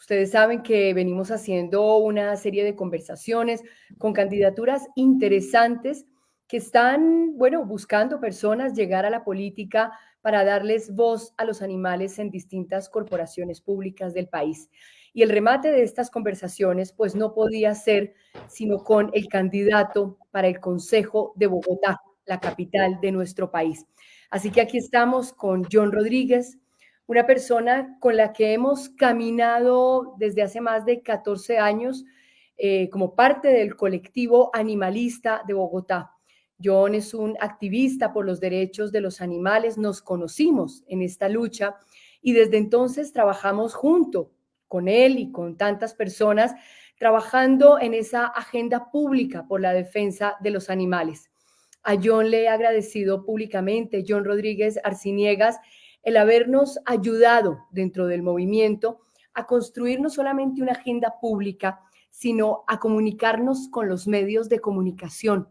Ustedes saben que venimos haciendo una serie de conversaciones con candidaturas interesantes que están, bueno, buscando personas llegar a la política para darles voz a los animales en distintas corporaciones públicas del país. Y el remate de estas conversaciones, pues no podía ser sino con el candidato para el Consejo de Bogotá, la capital de nuestro país. Así que aquí estamos con John Rodríguez, una persona con la que hemos caminado desde hace más de 14 años como parte del colectivo animalista de Bogotá. John es un activista por los derechos de los animales, nos conocimos en esta lucha y desde entonces trabajamos junto con él y con tantas personas trabajando en esa agenda pública por la defensa de los animales. A John le he agradecido públicamente, John Rodríguez Arciniegas, el habernos ayudado dentro del movimiento a construir no solamente una agenda pública, sino a comunicarnos con los medios de comunicación.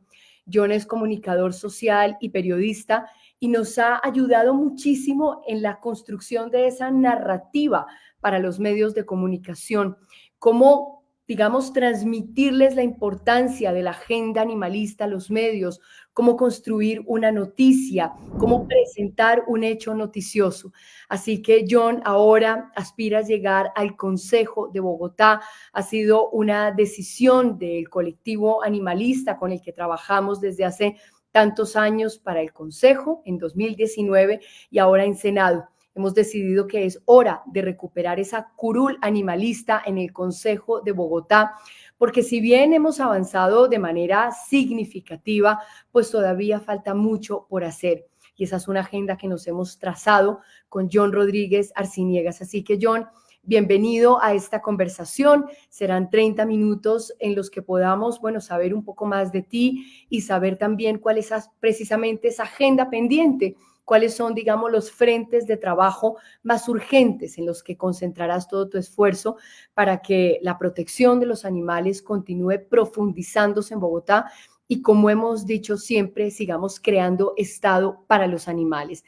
John es comunicador social y periodista y nos ha ayudado muchísimo en la construcción de esa narrativa para los medios de comunicación, cómo, digamos, transmitirles la importancia de la agenda animalista a los medios, cómo construir una noticia, cómo presentar un hecho noticioso. Así que John ahora aspira a llegar al Consejo de Bogotá. Ha sido una decisión del colectivo animalista con el que trabajamos desde hace tantos años para el Consejo en 2019 y ahora en Senado. Hemos decidido que es hora de recuperar esa curul animalista en el Consejo de Bogotá, porque si bien hemos avanzado de manera significativa, pues todavía falta mucho por hacer. Y esa es una agenda que nos hemos trazado con John Rodríguez Arciniegas. Así que, John, bienvenido a esta conversación. Serán 30 minutos en los que podamos, bueno, saber un poco más de ti y saber también cuál es precisamente esa agenda pendiente, cuáles son, digamos, los frentes de trabajo más urgentes en los que concentrarás todo tu esfuerzo para que la protección de los animales continúe profundizándose en Bogotá y, como hemos dicho siempre, sigamos creando estado para los animales.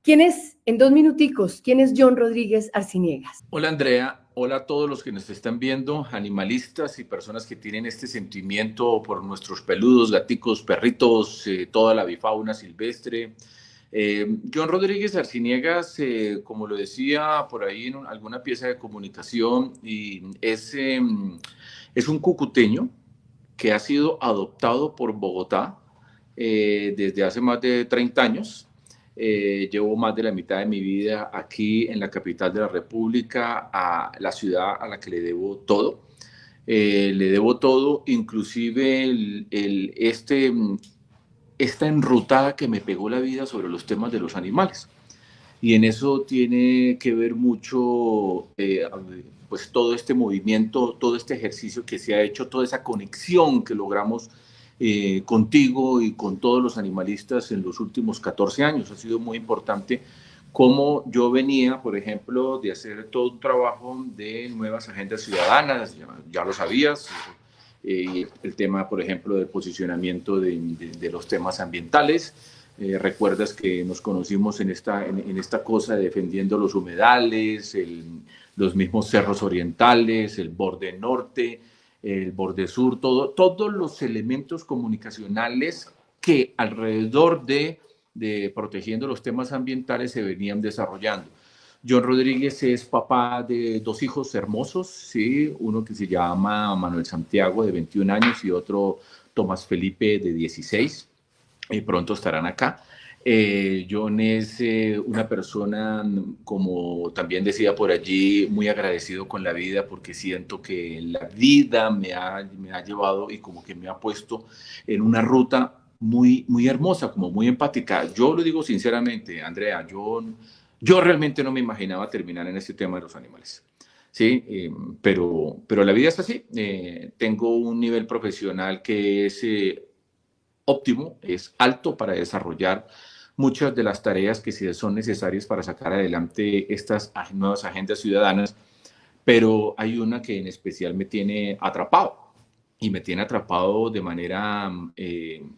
¿Quién es, en 2 minuticos, quién es John Rodríguez Arciniegas? Hola Andrea, hola a todos los que nos están viendo, animalistas y personas que tienen este sentimiento por nuestros peludos, gaticos, perritos, toda la bifauna silvestre. John Rodríguez Arciniegas, como lo decía por ahí en alguna pieza de comunicación, es un cucuteño que ha sido adoptado por Bogotá desde hace más de 30 años. Llevo más de la mitad de mi vida aquí en la capital de la República, a la ciudad a la que le debo todo. Le debo todo, inclusive esta enrutada que me pegó la vida sobre los temas de los animales. Y en eso tiene que ver mucho pues todo este movimiento, todo este ejercicio que se ha hecho, toda esa conexión que logramos contigo y con todos los animalistas en los últimos 14 años. Ha sido muy importante cómo yo venía, por ejemplo, de hacer todo un trabajo de nuevas agendas ciudadanas, ya lo sabías, el tema, por ejemplo, del posicionamiento de los temas ambientales. Recuerdas que nos conocimos en esta cosa defendiendo los humedales, los mismos cerros orientales, el borde norte, el borde sur, todos los elementos comunicacionales que alrededor de protegiendo los temas ambientales se venían desarrollando. John Rodríguez es papá de 2 hijos hermosos, ¿sí? Uno que se llama Manuel Santiago, de 21 años, y otro Tomás Felipe, de 16. Pronto estarán acá. John es una persona, como también decía por allí, muy agradecido con la vida, porque siento que la vida me ha llevado y como que me ha puesto en una ruta muy, muy hermosa, como muy empática. Yo lo digo sinceramente, Andrea, yo realmente no me imaginaba terminar en este tema de los animales. Sí, pero la vida es así. Tengo un nivel profesional que es óptimo, es alto para desarrollar muchas de las tareas que sí son necesarias para sacar adelante estas nuevas agendas ciudadanas, pero hay una que en especial me tiene atrapado y me tiene atrapado de manera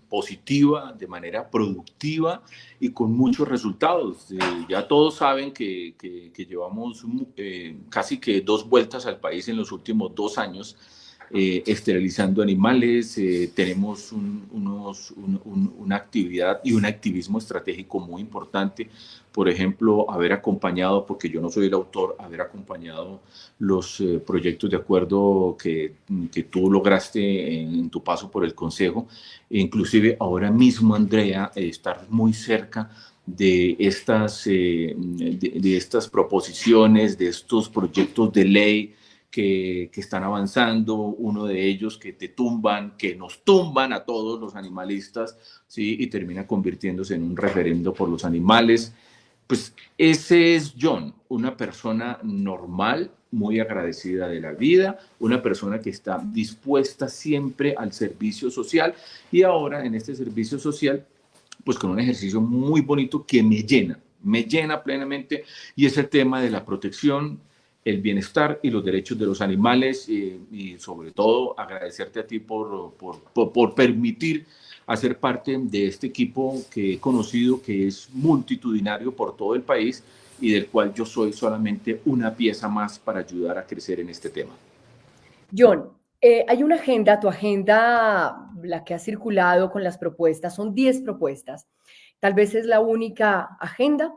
positiva, de manera productiva y con muchos resultados. Ya todos saben que llevamos casi que 2 vueltas al país en los últimos 2 años, esterilizando animales. Tenemos una actividad y un activismo estratégico muy importante. Por ejemplo, haber acompañado, porque yo no soy el autor, haber acompañado los proyectos de acuerdo que tú lograste en tu paso por el Consejo. E inclusive ahora mismo, Andrea, estar muy cerca de estas proposiciones, de estos proyectos de ley que están avanzando, uno de ellos que te tumban, que nos tumban a todos los animalistas, ¿sí? Y termina convirtiéndose en un referendo por los animales. Pues ese es John, una persona normal, muy agradecida de la vida, una persona que está dispuesta siempre al servicio social y ahora en este servicio social, pues con un ejercicio muy bonito que me llena plenamente y es el tema de la protección, el bienestar y los derechos de los animales y sobre todo agradecerte a ti por permitir hacer parte de este equipo que he conocido, que es multitudinario por todo el país y del cual yo soy solamente una pieza más para ayudar a crecer en este tema. John, hay una agenda, tu agenda, la que ha circulado con las propuestas, son 10 propuestas. Tal vez es la única agenda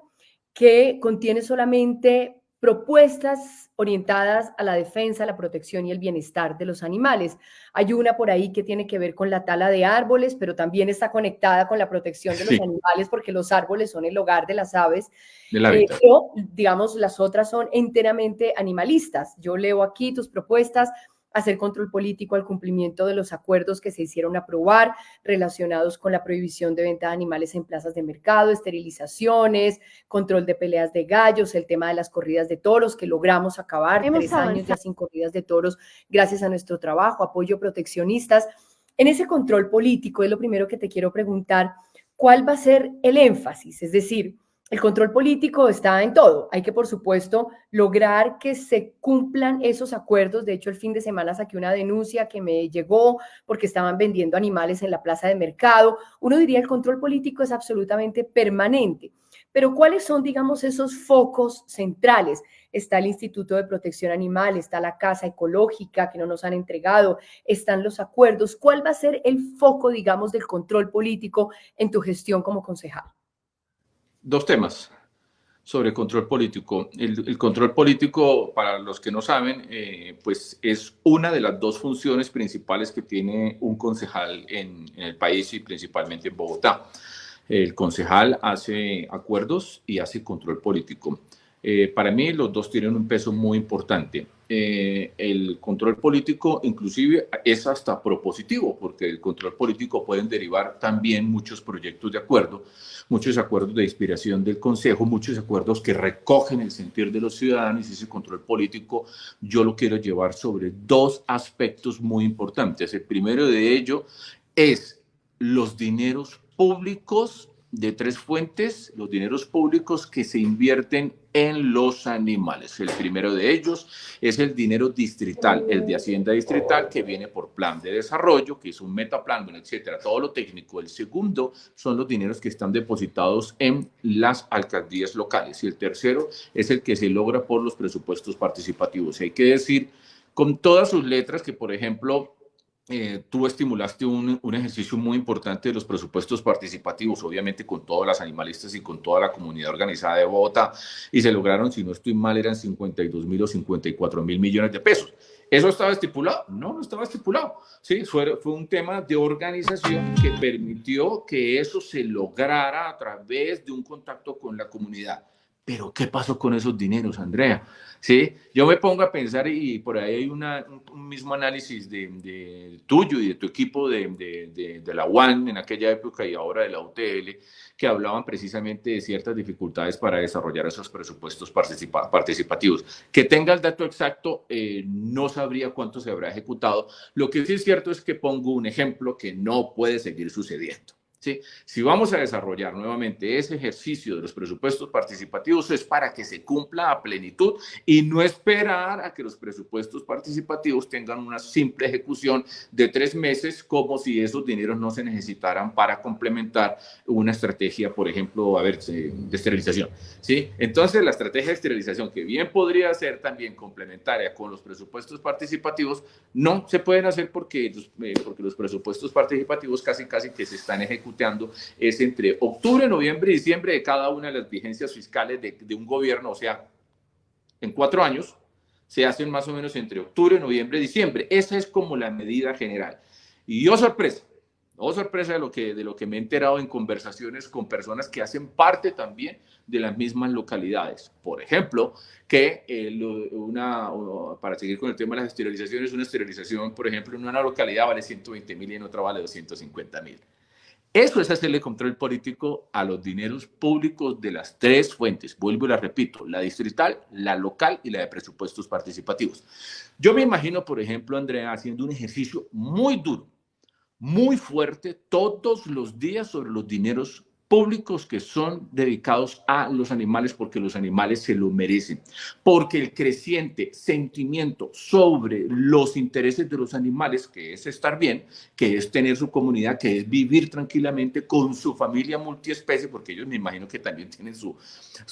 que contiene solamente propuestas orientadas a la defensa, la protección y el bienestar de los animales. Hay una por ahí que tiene que ver con la tala de árboles, pero también está conectada con la protección de los animales porque los árboles son el hogar de las aves. Pero, digamos, las otras son enteramente animalistas. Yo leo aquí tus propuestas: hacer control político al cumplimiento de los acuerdos que se hicieron aprobar relacionados con la prohibición de venta de animales en plazas de mercado, esterilizaciones, control de peleas de gallos, el tema de las corridas de toros que logramos acabar, 3 años ya sin corridas de toros gracias a nuestro trabajo, apoyo a proteccionistas. En ese control político es lo primero que te quiero preguntar: ¿cuál va a ser el énfasis? Es decir, el control político está en todo. Hay que, por supuesto, lograr que se cumplan esos acuerdos. De hecho, el fin de semana saqué una denuncia que me llegó porque estaban vendiendo animales en la plaza de mercado. Uno diría el control político es absolutamente permanente. Pero ¿cuáles son, digamos, esos focos centrales? Está el Instituto de Protección Animal, está la Casa Ecológica que no nos han entregado, están los acuerdos. ¿Cuál va a ser el foco, digamos, del control político en tu gestión como concejal? 2 temas sobre control político. El control político, para los que no saben, pues es una de las 2 funciones principales que tiene un concejal en el país y principalmente en Bogotá. El concejal hace acuerdos y hace control político. Para mí los 2 tienen un peso muy importante. El control político inclusive es hasta propositivo, porque del control político pueden derivar también muchos proyectos de acuerdo, muchos acuerdos de inspiración del Consejo, muchos acuerdos que recogen el sentir de los ciudadanos y ese control político yo lo quiero llevar sobre 2 aspectos muy importantes. El primero de ello es los dineros públicos de 3 fuentes, los dineros públicos que se invierten en los animales. El primero de ellos es el dinero distrital, el de Hacienda Distrital, que viene por plan de desarrollo, que es un metaplan, bueno, etcétera, todo lo técnico. El segundo son los dineros que están depositados en las alcaldías locales. Y el tercero es el que se logra por los presupuestos participativos. Hay que decir con todas sus letras que, por ejemplo, tú estimulaste un ejercicio muy importante de los presupuestos participativos, obviamente con todas las animalistas y con toda la comunidad organizada de Bogotá, y se lograron, si no estoy mal, eran 52.000 o 54.000 millones de pesos. ¿Eso estaba estipulado? No, no estaba estipulado. Sí, fue un tema de organización que permitió que eso se lograra a través de un contacto con la comunidad. Pero ¿qué pasó con esos dineros, Andrea? ¿Sí? Yo me pongo a pensar y por ahí hay un mismo análisis de tuyo y de tu equipo de la UAN en aquella época y ahora de la UTL, que hablaban precisamente de ciertas dificultades para desarrollar esos presupuestos participativos. Que tenga el dato exacto, no sabría cuánto se habrá ejecutado. Lo que sí es cierto es que pongo un ejemplo que no puede seguir sucediendo. ¿sí? Si vamos a desarrollar nuevamente ese ejercicio de los presupuestos participativos es para que se cumpla a plenitud y no esperar a que los presupuestos participativos tengan una simple ejecución de 3 meses como si esos dineros no se necesitaran para complementar una estrategia, por ejemplo, a ver, de esterilización, ¿sí? Entonces la estrategia de esterilización, que bien podría ser también complementaria con los presupuestos participativos, no se pueden hacer porque los presupuestos participativos casi que se están ejecutando es entre octubre, noviembre y diciembre de cada una de las vigencias fiscales de un gobierno, o sea, en 4 años se hacen más o menos entre octubre, noviembre y diciembre. Esa es como la medida general. Y oh sorpresa de lo que me he enterado en conversaciones con personas que hacen parte también de las mismas localidades. Por ejemplo, que para seguir con el tema de las esterilizaciones, una esterilización, por ejemplo, en una localidad vale 120.000 y en otra vale 250.000. Eso es hacerle control político a los dineros públicos de las 3 fuentes. Vuelvo y la repito, la distrital, la local y la de presupuestos participativos. Yo me imagino, por ejemplo, Andrea, haciendo un ejercicio muy duro, muy fuerte, todos los días sobre los dineros públicos que son dedicados a los animales porque los animales se lo merecen, porque el creciente sentimiento sobre los intereses de los animales, que es estar bien, que es tener su comunidad, que es vivir tranquilamente con su familia multiespecie, porque ellos me imagino que también tienen su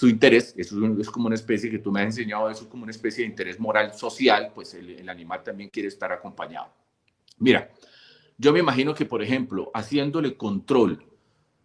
interés, eso es como una especie que tú me has enseñado, eso es como una especie de interés moral social, pues el animal también quiere estar acompañado. Mira, yo me imagino que, por ejemplo, haciéndole control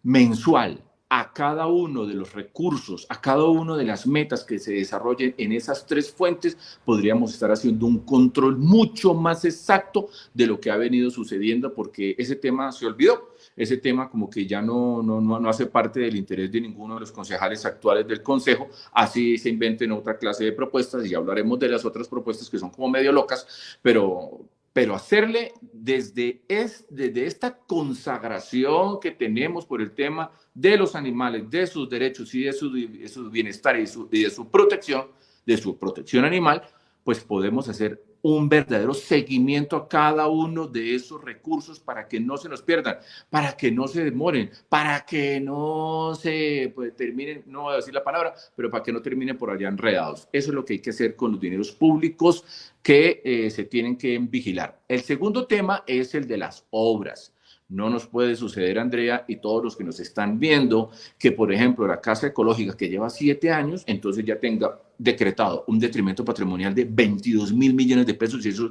mensual a cada uno de los recursos, a cada una de las metas que se desarrollen en esas 3 fuentes, podríamos estar haciendo un control mucho más exacto de lo que ha venido sucediendo, porque ese tema se olvidó. Ese tema como que ya no hace parte del interés de ninguno de los concejales actuales del Consejo, así se inventen otra clase de propuestas y ya hablaremos de las otras propuestas que son como medio locas, pero hacerle desde esta consagración que tenemos por el tema de los animales, de sus derechos y de su bienestar y de su protección animal, pues podemos hacer un verdadero seguimiento a cada uno de esos recursos para que no se nos pierdan, para que no se demoren, para que no se terminen, no voy a decir la palabra, pero para que no terminen por allá enredados. Eso es lo que hay que hacer con los dineros públicos que se tienen que vigilar. El segundo tema es el de las obras. No nos puede suceder, Andrea, y todos los que nos están viendo, que, por ejemplo, la Casa Ecológica, que lleva 7 años, entonces ya tenga decretado un detrimento patrimonial de 22.000 millones de pesos, y eso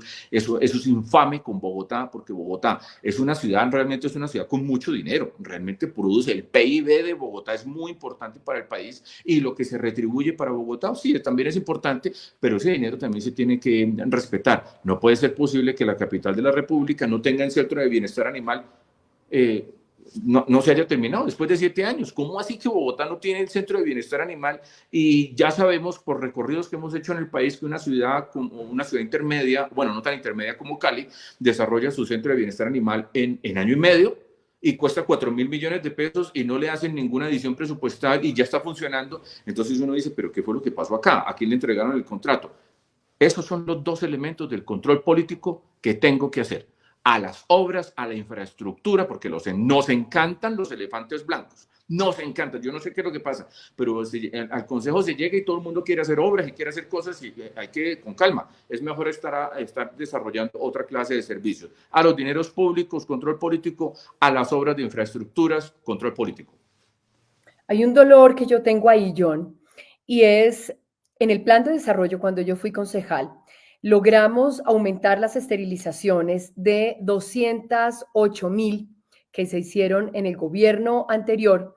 es infame con Bogotá, porque Bogotá es una ciudad, realmente es una ciudad con mucho dinero, realmente produce, el PIB de Bogotá es muy importante para el país, y lo que se retribuye para Bogotá, sí, también es importante, pero ese dinero también se tiene que respetar. No puede ser posible que la capital de la República no tenga un centro de bienestar animal no se haya terminado después de 7 años. ¿Cómo así que Bogotá no tiene el centro de bienestar animal? Y ya sabemos por recorridos que hemos hecho en el país que una ciudad intermedia, bueno, no tan intermedia como Cali, desarrolla su centro de bienestar animal en año y medio y cuesta 4.000 millones de pesos y no le hacen ninguna adición presupuestal y ya está funcionando. Entonces uno dice, ¿pero qué fue lo que pasó acá? ¿A quién le entregaron el contrato? Esos son los 2 elementos del control político que tengo que hacer. A las obras, a la infraestructura, porque nos encantan los elefantes blancos. Nos encantan. Yo no sé qué es lo que pasa, pero al Consejo se llega y todo el mundo quiere hacer obras y quiere hacer cosas y hay que, con calma, es mejor estar desarrollando otra clase de servicios. A los dineros públicos, control político, a las obras de infraestructuras, control político. Hay un dolor que yo tengo ahí, John, y es en el plan de desarrollo, cuando yo fui concejal, logramos aumentar las esterilizaciones de 208.000 que se hicieron en el gobierno anterior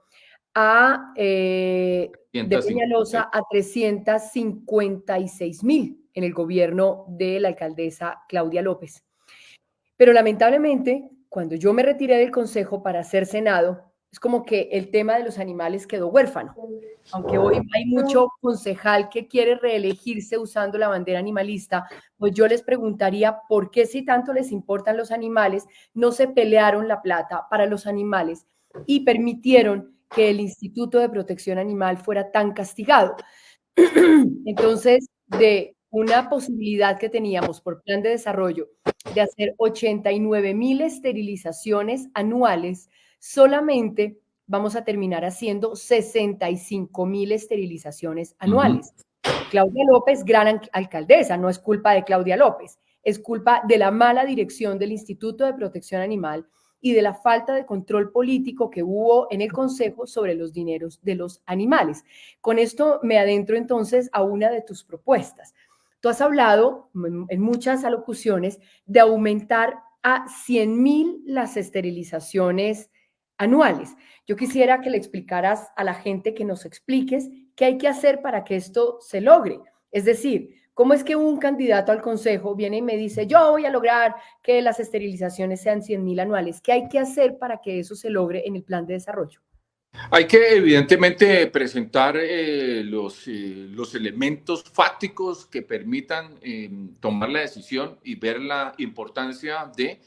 de Peñalosa a 356.000 en el gobierno de la alcaldesa Claudia López. Pero lamentablemente, cuando yo me retiré del Consejo para ser Senado, es como que el tema de los animales quedó huérfano. Aunque hoy hay mucho concejal que quiere reelegirse usando la bandera animalista, pues yo les preguntaría por qué, si tanto les importan los animales, no se pelearon la plata para los animales y permitieron que el Instituto de Protección Animal fuera tan castigado. Entonces, de una posibilidad que teníamos por plan de desarrollo de hacer 89.000 esterilizaciones anuales, solamente vamos a terminar haciendo 65.000 esterilizaciones anuales. Claudia López, gran alcaldesa, no es culpa de Claudia López, es culpa de la mala dirección del Instituto de Protección Animal y de la falta de control político que hubo en el Consejo sobre los dineros de los animales. Con esto me adentro entonces a una de tus propuestas. Tú has hablado en muchas alocuciones de aumentar a 100.000 las esterilizaciones anuales. Yo quisiera que le explicaras a la gente, que nos expliques qué hay que hacer para que esto se logre. Es decir, ¿cómo es que un candidato al consejo viene y me dice, yo voy a lograr que las esterilizaciones sean 100.000 anuales? ¿Qué hay que hacer para que eso se logre en el plan de desarrollo? Hay que evidentemente presentar los elementos fácticos que permitan tomar la decisión y ver la importancia de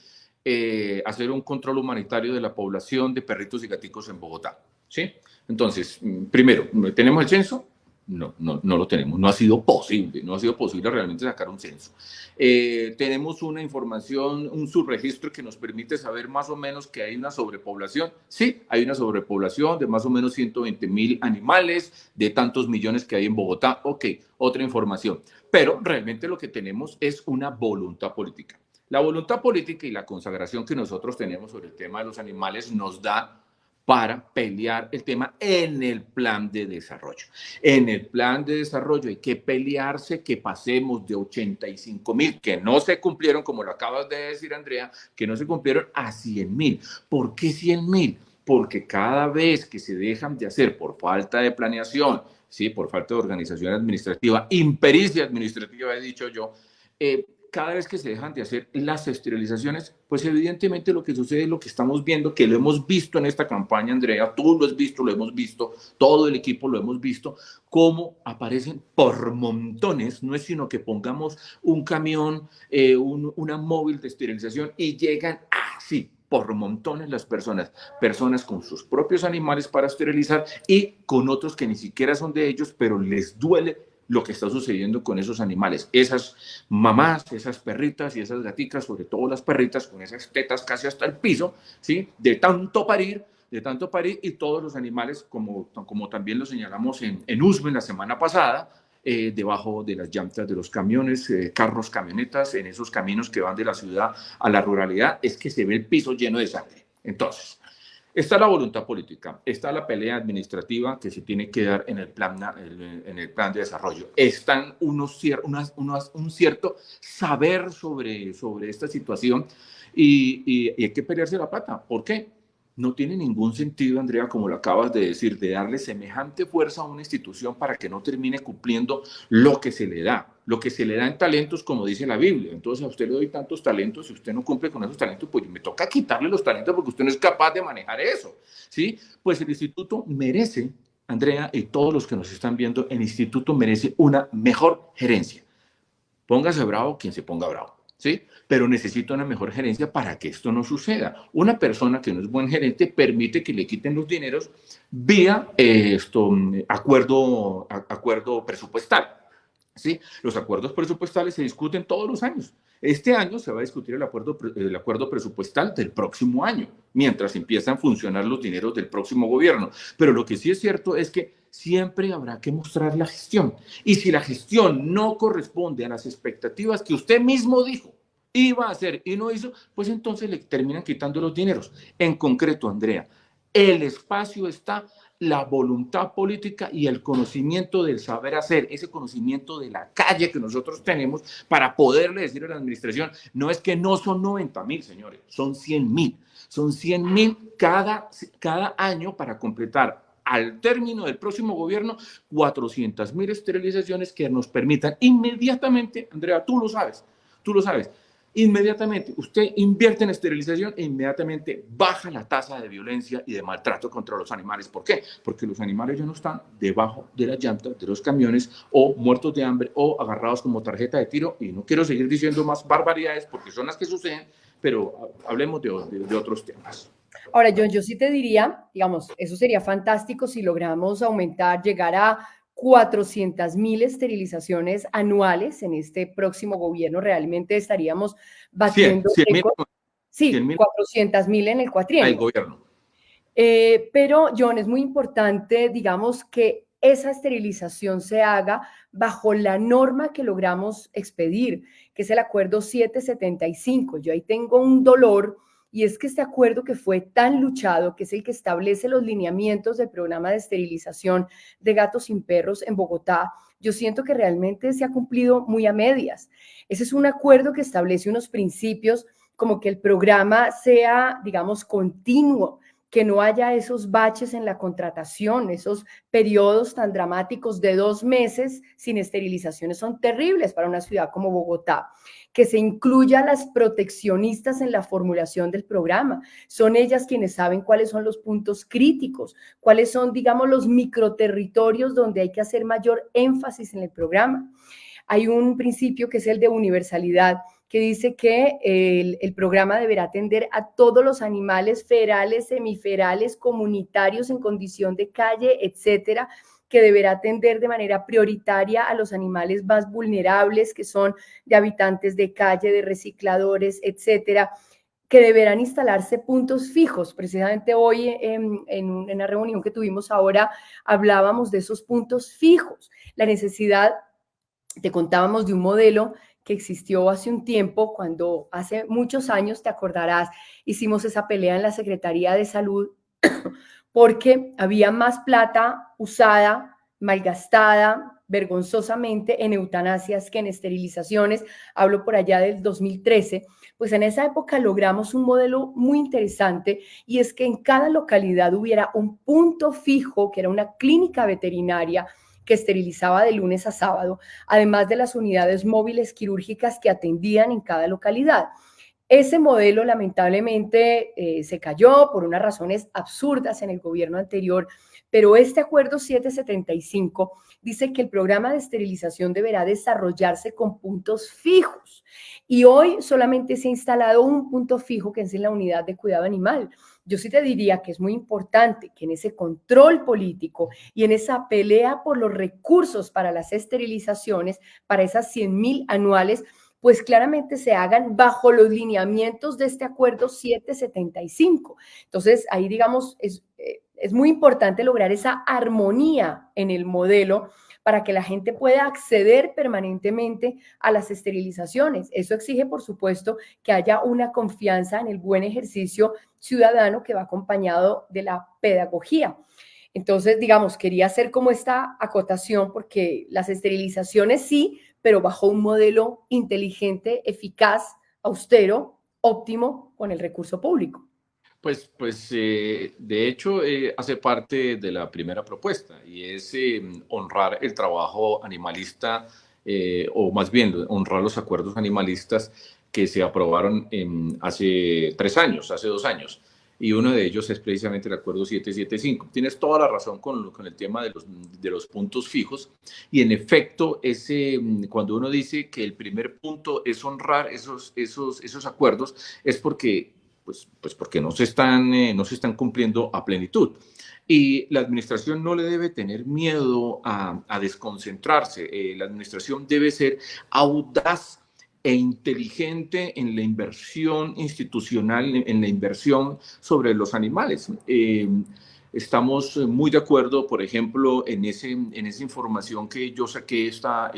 hacer un control humanitario de la población de perritos y gaticos en Bogotá. ¿Sí? Entonces, primero, ¿tenemos el censo? No, no lo tenemos. No ha sido posible realmente sacar un censo. Tenemos una información, un subregistro que nos permite saber más o menos que hay una sobrepoblación. Sí, hay una sobrepoblación de más o menos 120.000 animales, de tantos millones que hay en Bogotá. Ok, otra información. Pero realmente lo que tenemos es una voluntad política. La voluntad política y la consagración que nosotros tenemos sobre el tema de los animales nos da para pelear el tema en el plan de desarrollo. En el plan de desarrollo hay que pelearse que pasemos de 85.000, que no se cumplieron, como lo acabas de decir, Andrea, que no se cumplieron, a 100.000. ¿Por qué 100.000? Porque cada vez que se dejan de hacer por falta de planeación, ¿sí? Por falta de organización administrativa, impericia administrativa, he dicho yo, cada vez que se dejan de hacer las esterilizaciones, pues evidentemente lo que sucede es lo que estamos viendo, que lo hemos visto en esta campaña, Andrea, tú lo has visto, lo hemos visto, todo el equipo lo hemos visto, cómo aparecen por montones, no es sino que pongamos un camión, una móvil de esterilización y llegan así, por montones las personas con sus propios animales para esterilizar y con otros que ni siquiera son de ellos, pero les duele lo que está sucediendo con esos animales. Esas mamás, esas perritas y esas gaticas, sobre todo las perritas con esas tetas casi hasta el piso, ¿sí? De tanto parir, y todos los animales, como también lo señalamos en Usme la semana pasada, debajo de las llantas de los camiones, carros, camionetas, en esos caminos que van de la ciudad a la ruralidad, es que se ve el piso lleno de sangre. Entonces, está la voluntad política, está la pelea administrativa que se tiene que dar en el plan de desarrollo. Están un cierto saber sobre esta situación y hay que pelearse la pata. ¿Por qué? No tiene ningún sentido, Andrea, como lo acabas de decir, de darle semejante fuerza a una institución para que no termine cumpliendo lo que se le da. Lo que se le da en talentos, como dice la Biblia. Entonces a usted le doy tantos talentos, si usted no cumple con esos talentos, pues me toca quitarle los talentos porque usted no es capaz de manejar eso. ¿Sí? Pues el instituto merece, Andrea, y todos los que nos están viendo, el instituto merece una mejor gerencia. Póngase bravo quien se ponga bravo. ¿Sí? Pero necesita una mejor gerencia para que esto no suceda. Una persona que no es buen gerente permite que le quiten los dineros vía acuerdo presupuestal. ¿Sí? Los acuerdos presupuestales se discuten todos los años. Este año se va a discutir el acuerdo presupuestal del próximo año, mientras empiezan a funcionar los dineros del próximo gobierno. Pero lo que sí es cierto es que siempre habrá que mostrar la gestión. Y si la gestión no corresponde a las expectativas que usted mismo dijo iba a hacer y no hizo, pues entonces le terminan quitando los dineros. En concreto, Andrea, el espacio está, la voluntad política y el conocimiento del saber hacer, ese conocimiento de la calle que nosotros tenemos para poderle decir a la administración, no es que no son 90.000, señores, son 100.000. Son 100.000 cada año para completar al término del próximo gobierno 400.000 esterilizaciones que nos permitan inmediatamente, Andrea, tú lo sabes, inmediatamente usted invierte en esterilización e inmediatamente baja la tasa de violencia y de maltrato contra los animales. ¿Por qué? Porque los animales ya no están debajo de las llantas de los camiones o muertos de hambre o agarrados como tarjeta de tiro. Y no quiero seguir diciendo más barbaridades porque son las que suceden, pero hablemos de otros temas. Ahora, John, yo sí te diría, digamos, eso sería fantástico si logramos aumentar, llegar a 400.000 esterilizaciones anuales en este próximo gobierno. Realmente estaríamos batiendo 100.000. Sí, 400.000 en el cuatrienio. Al gobierno. Pero, John, es muy importante, digamos, que esa esterilización se haga bajo la norma que logramos expedir, que es el acuerdo 775. Yo ahí tengo un dolor, y es que este acuerdo que fue tan luchado, que es el que establece los lineamientos del programa de esterilización de gatos sin perros en Bogotá, yo siento que realmente se ha cumplido muy a medias. Ese es un acuerdo que establece unos principios como que el programa sea, digamos, continuo, que no haya esos baches en la contratación, esos periodos tan dramáticos de 2 meses sin esterilizaciones son terribles para una ciudad como Bogotá. Que se incluya a las proteccionistas en la formulación del programa. Son ellas quienes saben cuáles son los puntos críticos, cuáles son, digamos, los microterritorios donde hay que hacer mayor énfasis en el programa. Hay un principio que es el de universalidad, que dice que el programa deberá atender a todos los animales ferales, semiferales, comunitarios en condición de calle, etcétera, que deberá atender de manera prioritaria a los animales más vulnerables, que son de habitantes de calle, de recicladores, etcétera, que deberán instalarse puntos fijos. Precisamente hoy en una reunión que tuvimos ahora hablábamos de esos puntos fijos, la necesidad, te contábamos de un modelo que existió hace un tiempo, cuando hace muchos años, te acordarás, hicimos esa pelea en la Secretaría de Salud porque había más plata usada, malgastada, vergonzosamente en eutanasias que en esterilizaciones. Hablo por allá del 2013. Pues en esa época logramos un modelo muy interesante, y es que en cada localidad hubiera un punto fijo, que era una clínica veterinaria que esterilizaba de lunes a sábado, además de las unidades móviles quirúrgicas que atendían en cada localidad. Ese modelo lamentablemente se cayó por unas razones absurdas en el gobierno anterior, pero este acuerdo 775 dice que el programa de esterilización deberá desarrollarse con puntos fijos, y hoy solamente se ha instalado un punto fijo, que es en la unidad de cuidado animal. Yo sí te diría que es muy importante que en ese control político y en esa pelea por los recursos para las esterilizaciones, para esas 100.000 anuales, pues claramente se hagan bajo los lineamientos de este acuerdo 775. Entonces, ahí, digamos, es muy importante lograr esa armonía en el modelo para que la gente pueda acceder permanentemente a las esterilizaciones. Eso exige, por supuesto, que haya una confianza en el buen ejercicio ciudadano que va acompañado de la pedagogía. Entonces, digamos, quería hacer como esta acotación, porque las esterilizaciones sí, pero bajo un modelo inteligente, eficaz, austero, óptimo con el recurso público. De hecho, hace parte de la primera propuesta, y es honrar el trabajo animalista, o más bien honrar los acuerdos animalistas que se aprobaron hace 3 años, hace 2 años. Y uno de ellos es precisamente el acuerdo 775. Tienes toda la razón con el tema de los puntos fijos. Y en efecto, cuando uno dice que el primer punto es honrar esos acuerdos, es porque porque no se están cumpliendo a plenitud. Y la administración no le debe tener miedo a desconcentrarse. La administración debe ser audaz e inteligente en la inversión institucional, en la inversión sobre los animales. Estamos muy de acuerdo, por ejemplo, en esa información que yo saqué esta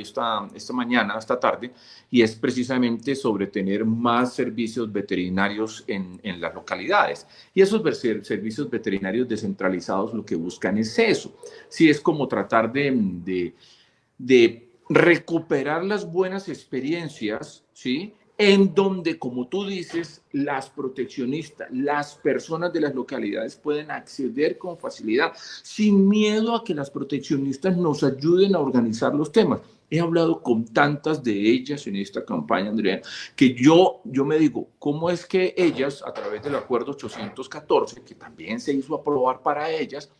mañana, esta tarde, y es precisamente sobre tener más servicios veterinarios en las localidades. Y esos servicios veterinarios descentralizados lo que buscan es eso. Sí, es como tratar de recuperar las buenas experiencias, ¿sí? En donde, como tú dices, las proteccionistas, las personas de las localidades pueden acceder con facilidad, sin miedo a que las proteccionistas nos ayuden a organizar los temas. He hablado con tantas de ellas en esta campaña, Andrea, que yo me digo, ¿cómo es que ellas, a través del acuerdo 814, que también se hizo aprobar para ellas,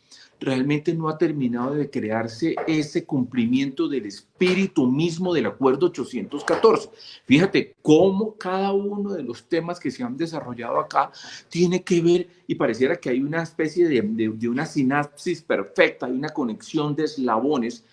realmente no ha terminado de crearse ese cumplimiento del espíritu mismo del acuerdo 814? Fíjate cómo cada uno de los temas que se han desarrollado acá tiene que ver, y pareciera que hay una especie de una sinapsis perfecta, hay una conexión de eslabones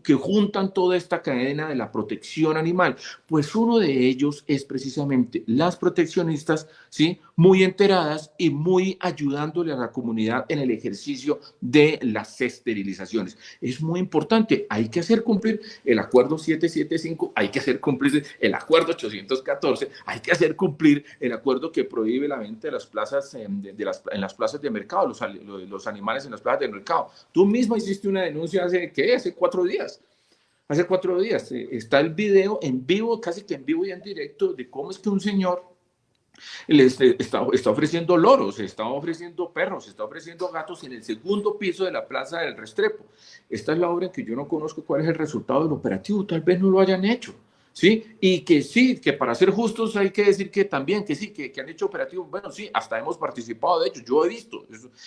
que juntan toda esta cadena de la protección animal. Pues uno de ellos es precisamente las proteccionistas, ¿sí? Muy enteradas y muy ayudándole a la comunidad en el ejercicio de las esterilizaciones. Es muy importante, hay que hacer cumplir el acuerdo 775, hay que hacer cumplir el acuerdo 814, hay que hacer cumplir el acuerdo que prohíbe la venta de las plazas, en las plazas de mercado, los animales en las plazas de mercado. Tú mismo hiciste una denuncia hace 4 días. Hace 4 días está el video en vivo, casi que en vivo y en directo, de cómo es que un señor está ofreciendo loros, está ofreciendo perros, está ofreciendo gatos en el segundo piso de la Plaza del Restrepo. Esta es la obra en que yo no conozco cuál es el resultado del operativo, tal vez no lo hayan hecho. ¿Sí? Y que sí, que para ser justos hay que decir que también, que sí, que han hecho operativos, bueno, sí, hasta hemos participado de ellos, yo he visto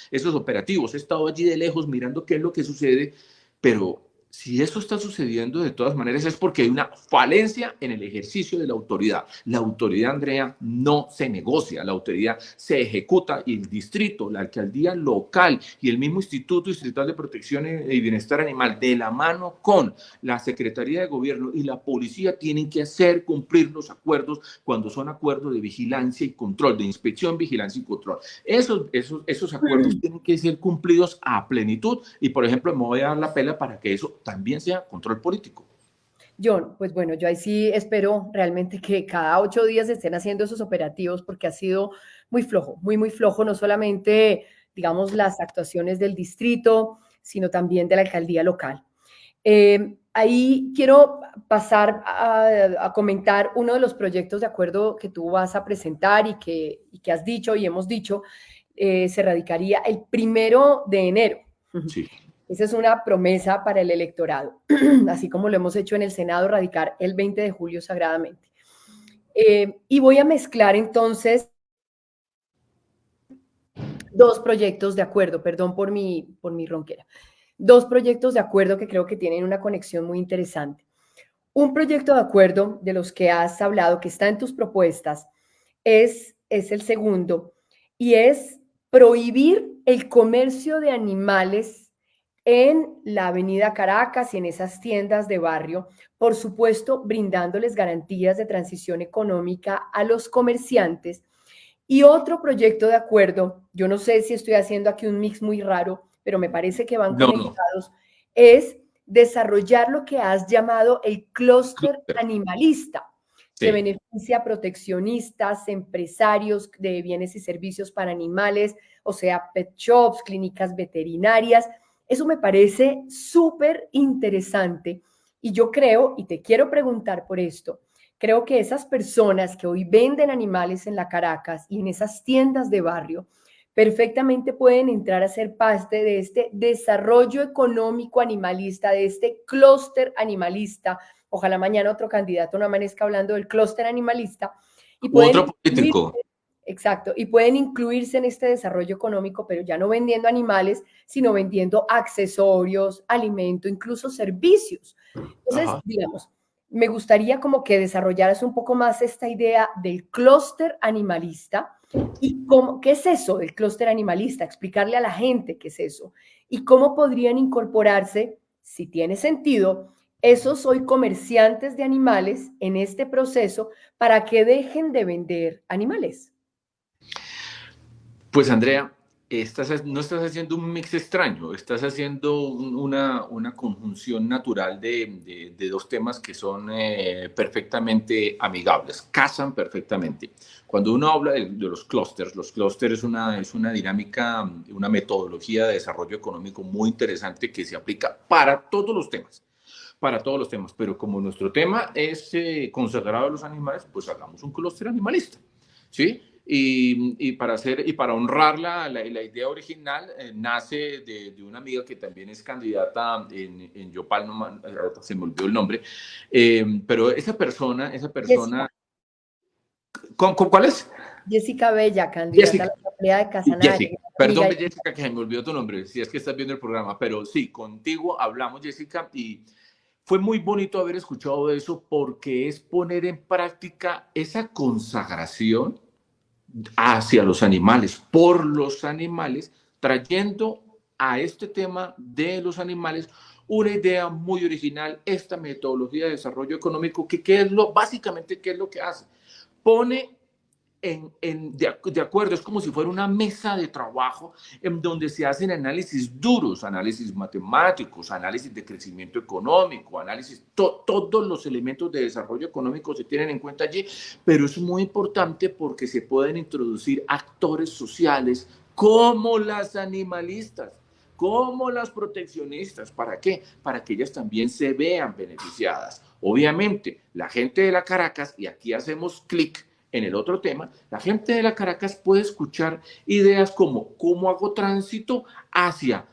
esos operativos, he estado allí de lejos mirando qué es lo que sucede, pero si eso está sucediendo de todas maneras es porque hay una falencia en el ejercicio de la autoridad. La autoridad, Andrea, no se negocia, la autoridad se ejecuta y el distrito, la alcaldía local y el mismo Instituto Distrital de Protección y Bienestar Animal, de la mano con la Secretaría de Gobierno y la policía, tienen que hacer cumplir los acuerdos cuando son acuerdos de vigilancia y control, de inspección, vigilancia y control. Esos acuerdos tienen que ser cumplidos a plenitud y, por ejemplo, me voy a dar la pela para que eso también sea control político. John, pues bueno, yo ahí sí espero realmente que cada 8 días estén haciendo esos operativos porque ha sido muy flojo, muy flojo, no solamente, digamos, las actuaciones del distrito, sino también de la alcaldía local. Ahí quiero pasar a comentar uno de los proyectos de acuerdo que tú vas a presentar y que has dicho y hemos dicho, se radicaría el 1 de enero. Sí. Esa es una promesa para el electorado, así como lo hemos hecho en el Senado, radicar el 20 de julio sagradamente. Y voy a mezclar entonces dos proyectos de acuerdo, perdón por mi ronquera, dos proyectos de acuerdo que creo que tienen una conexión muy interesante. Un proyecto de acuerdo de los que has hablado, que está en tus propuestas, es el segundo, y es prohibir el comercio de animales en la Avenida Caracas y en esas tiendas de barrio, por supuesto, brindándoles garantías de transición económica a los comerciantes. Y otro proyecto de acuerdo, yo no sé si estoy haciendo aquí un mix muy raro, pero me parece que van conectados, es desarrollar lo que has llamado el clúster animalista, que beneficia a proteccionistas, empresarios de bienes y servicios para animales, o sea, pet shops, clínicas veterinarias. Eso me parece súper interesante y yo creo, y te quiero preguntar por esto, creo que esas personas que hoy venden animales en la Caracas y en esas tiendas de barrio perfectamente pueden entrar a ser parte de este desarrollo económico animalista, de este clúster animalista. Ojalá mañana otro candidato no amanezca hablando del clúster animalista. Y pueden otro político. Exacto, y pueden incluirse en este desarrollo económico, pero ya no vendiendo animales, sino vendiendo accesorios, alimento, incluso servicios. Entonces, digamos, me gustaría como que desarrollaras un poco más esta idea del clúster animalista y qué es eso del clúster animalista, explicarle a la gente qué es eso y cómo podrían incorporarse, si tiene sentido, esos hoy comerciantes de animales en este proceso para que dejen de vender animales. Pues Andrea, no estás haciendo un mix extraño, estás haciendo una conjunción natural de dos temas que son perfectamente amigables, casan perfectamente. Cuando uno habla de los clústeres es una dinámica, una metodología de desarrollo económico muy interesante que se aplica para todos los temas, pero como nuestro tema es consagrado a los animales, pues hagamos un clúster animalista, ¿sí? Y para honrar la idea original, nace de una amiga que también es candidata en Yopal, se me olvidó el nombre, pero esa persona, ¿cuál es? Jessica Bella, candidata Jessica. a la Asamblea de Casanare. Jessica, perdón, Jessica, que se me olvidó tu nombre, si es que estás viendo el programa, pero sí, contigo hablamos, Jessica, y fue muy bonito haber escuchado eso porque es poner en práctica esa consagración hacia los animales, por los animales, trayendo a este tema de los animales una idea muy original, esta metodología de desarrollo económico, que básicamente, ¿qué es lo que hace? Pone de acuerdo, es como si fuera una mesa de trabajo en donde se hacen análisis duros, análisis matemáticos, análisis de crecimiento económico, todos los elementos de desarrollo económico se tienen en cuenta allí, pero es muy importante porque se pueden introducir actores sociales como las animalistas, como las proteccionistas. ¿Para qué? Para que ellas también se vean beneficiadas. Obviamente, la gente de la Caracas, y aquí hacemos clic en el otro tema, la gente de la Caracas puede escuchar ideas como cómo hago tránsito hacia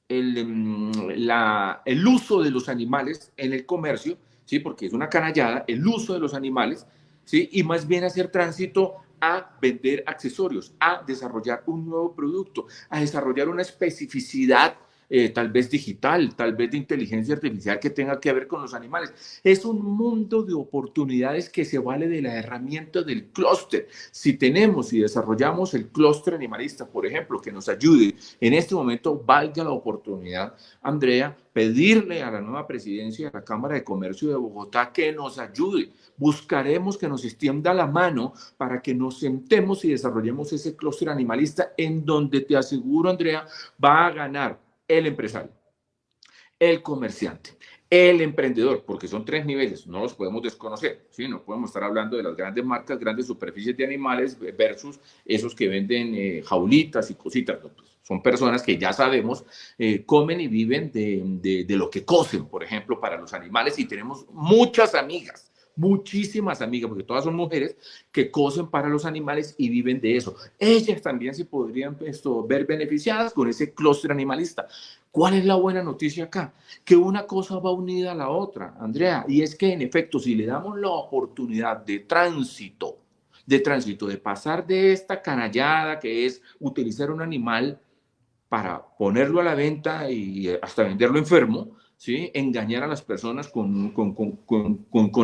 el uso de los animales en el comercio, ¿sí? Porque es una canallada, el uso de los animales, ¿sí? Y más bien hacer tránsito a vender accesorios, a desarrollar un nuevo producto, a desarrollar una especificidad tal vez digital, tal vez de inteligencia artificial que tenga que ver con los animales. Es un mundo de oportunidades que se vale de la herramienta del clúster. Si tenemos y desarrollamos el clúster animalista, por ejemplo, que nos ayude en este momento, valga la oportunidad, Andrea, pedirle a la nueva presidencia de la Cámara de Comercio de Bogotá que nos ayude. Buscaremos que nos extienda la mano para que nos sentemos y desarrollemos ese clúster animalista en donde te aseguro, Andrea, va a ganar el empresario, el comerciante, el emprendedor, porque son tres niveles, no los podemos desconocer, ¿sí? No podemos estar hablando de las grandes marcas, grandes superficies de animales versus esos que venden jaulitas y cositas. No, pues, son personas que ya sabemos comen y viven de lo que cocen, por ejemplo, para los animales, y tenemos muchas amigas, muchísimas amigas, porque todas son mujeres que cocen para los animales y viven de eso. Ellas también se podrían ver beneficiadas con ese clúster animalista. ¿Cuál es la buena noticia acá? Que una cosa va unida a la otra, Andrea, y es que en efecto, si le damos la oportunidad de pasar de esta canallada que es utilizar un animal para ponerlo a la venta y hasta venderlo enfermo, ¿sí? Engañar a las personas con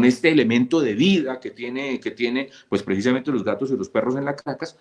este elemento de vida que tiene, pues precisamente los gatos y los perros en las Caracas,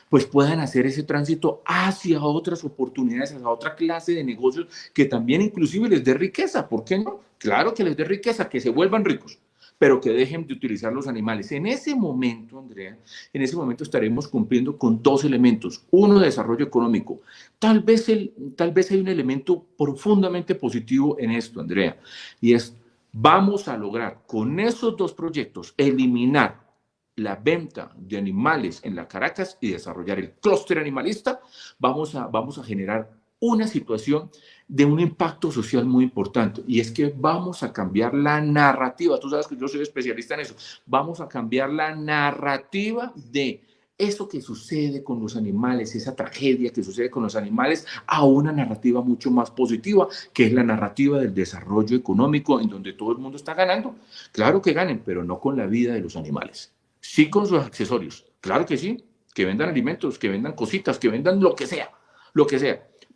pues puedan hacer ese tránsito hacia otras oportunidades, hacia otra clase de negocios que también inclusive les dé riqueza. ¿Por qué no? Claro que les dé riqueza, que se vuelvan ricos, pero que dejen de utilizar los animales. En ese momento, Andrea, en ese momento estaremos cumpliendo con dos elementos. Uno, desarrollo económico. Tal vez hay un elemento profundamente positivo en esto, Andrea, y es, vamos a lograr con esos dos proyectos eliminar la venta de animales en la Caracas y desarrollar el clúster animalista. Vamos a generar una situación de un impacto social muy importante, y es que vamos a cambiar la narrativa. Tú sabes que yo soy especialista en eso. Vamos a cambiar la narrativa de eso que sucede con los animales, esa tragedia que sucede con los animales, a una narrativa mucho más positiva, que es la narrativa del desarrollo económico, en donde todo el mundo está ganando. Claro que ganen, pero no con la vida de los animales. Sí con sus accesorios, claro que sí, que vendan alimentos, que vendan cositas, que vendan lo que sea,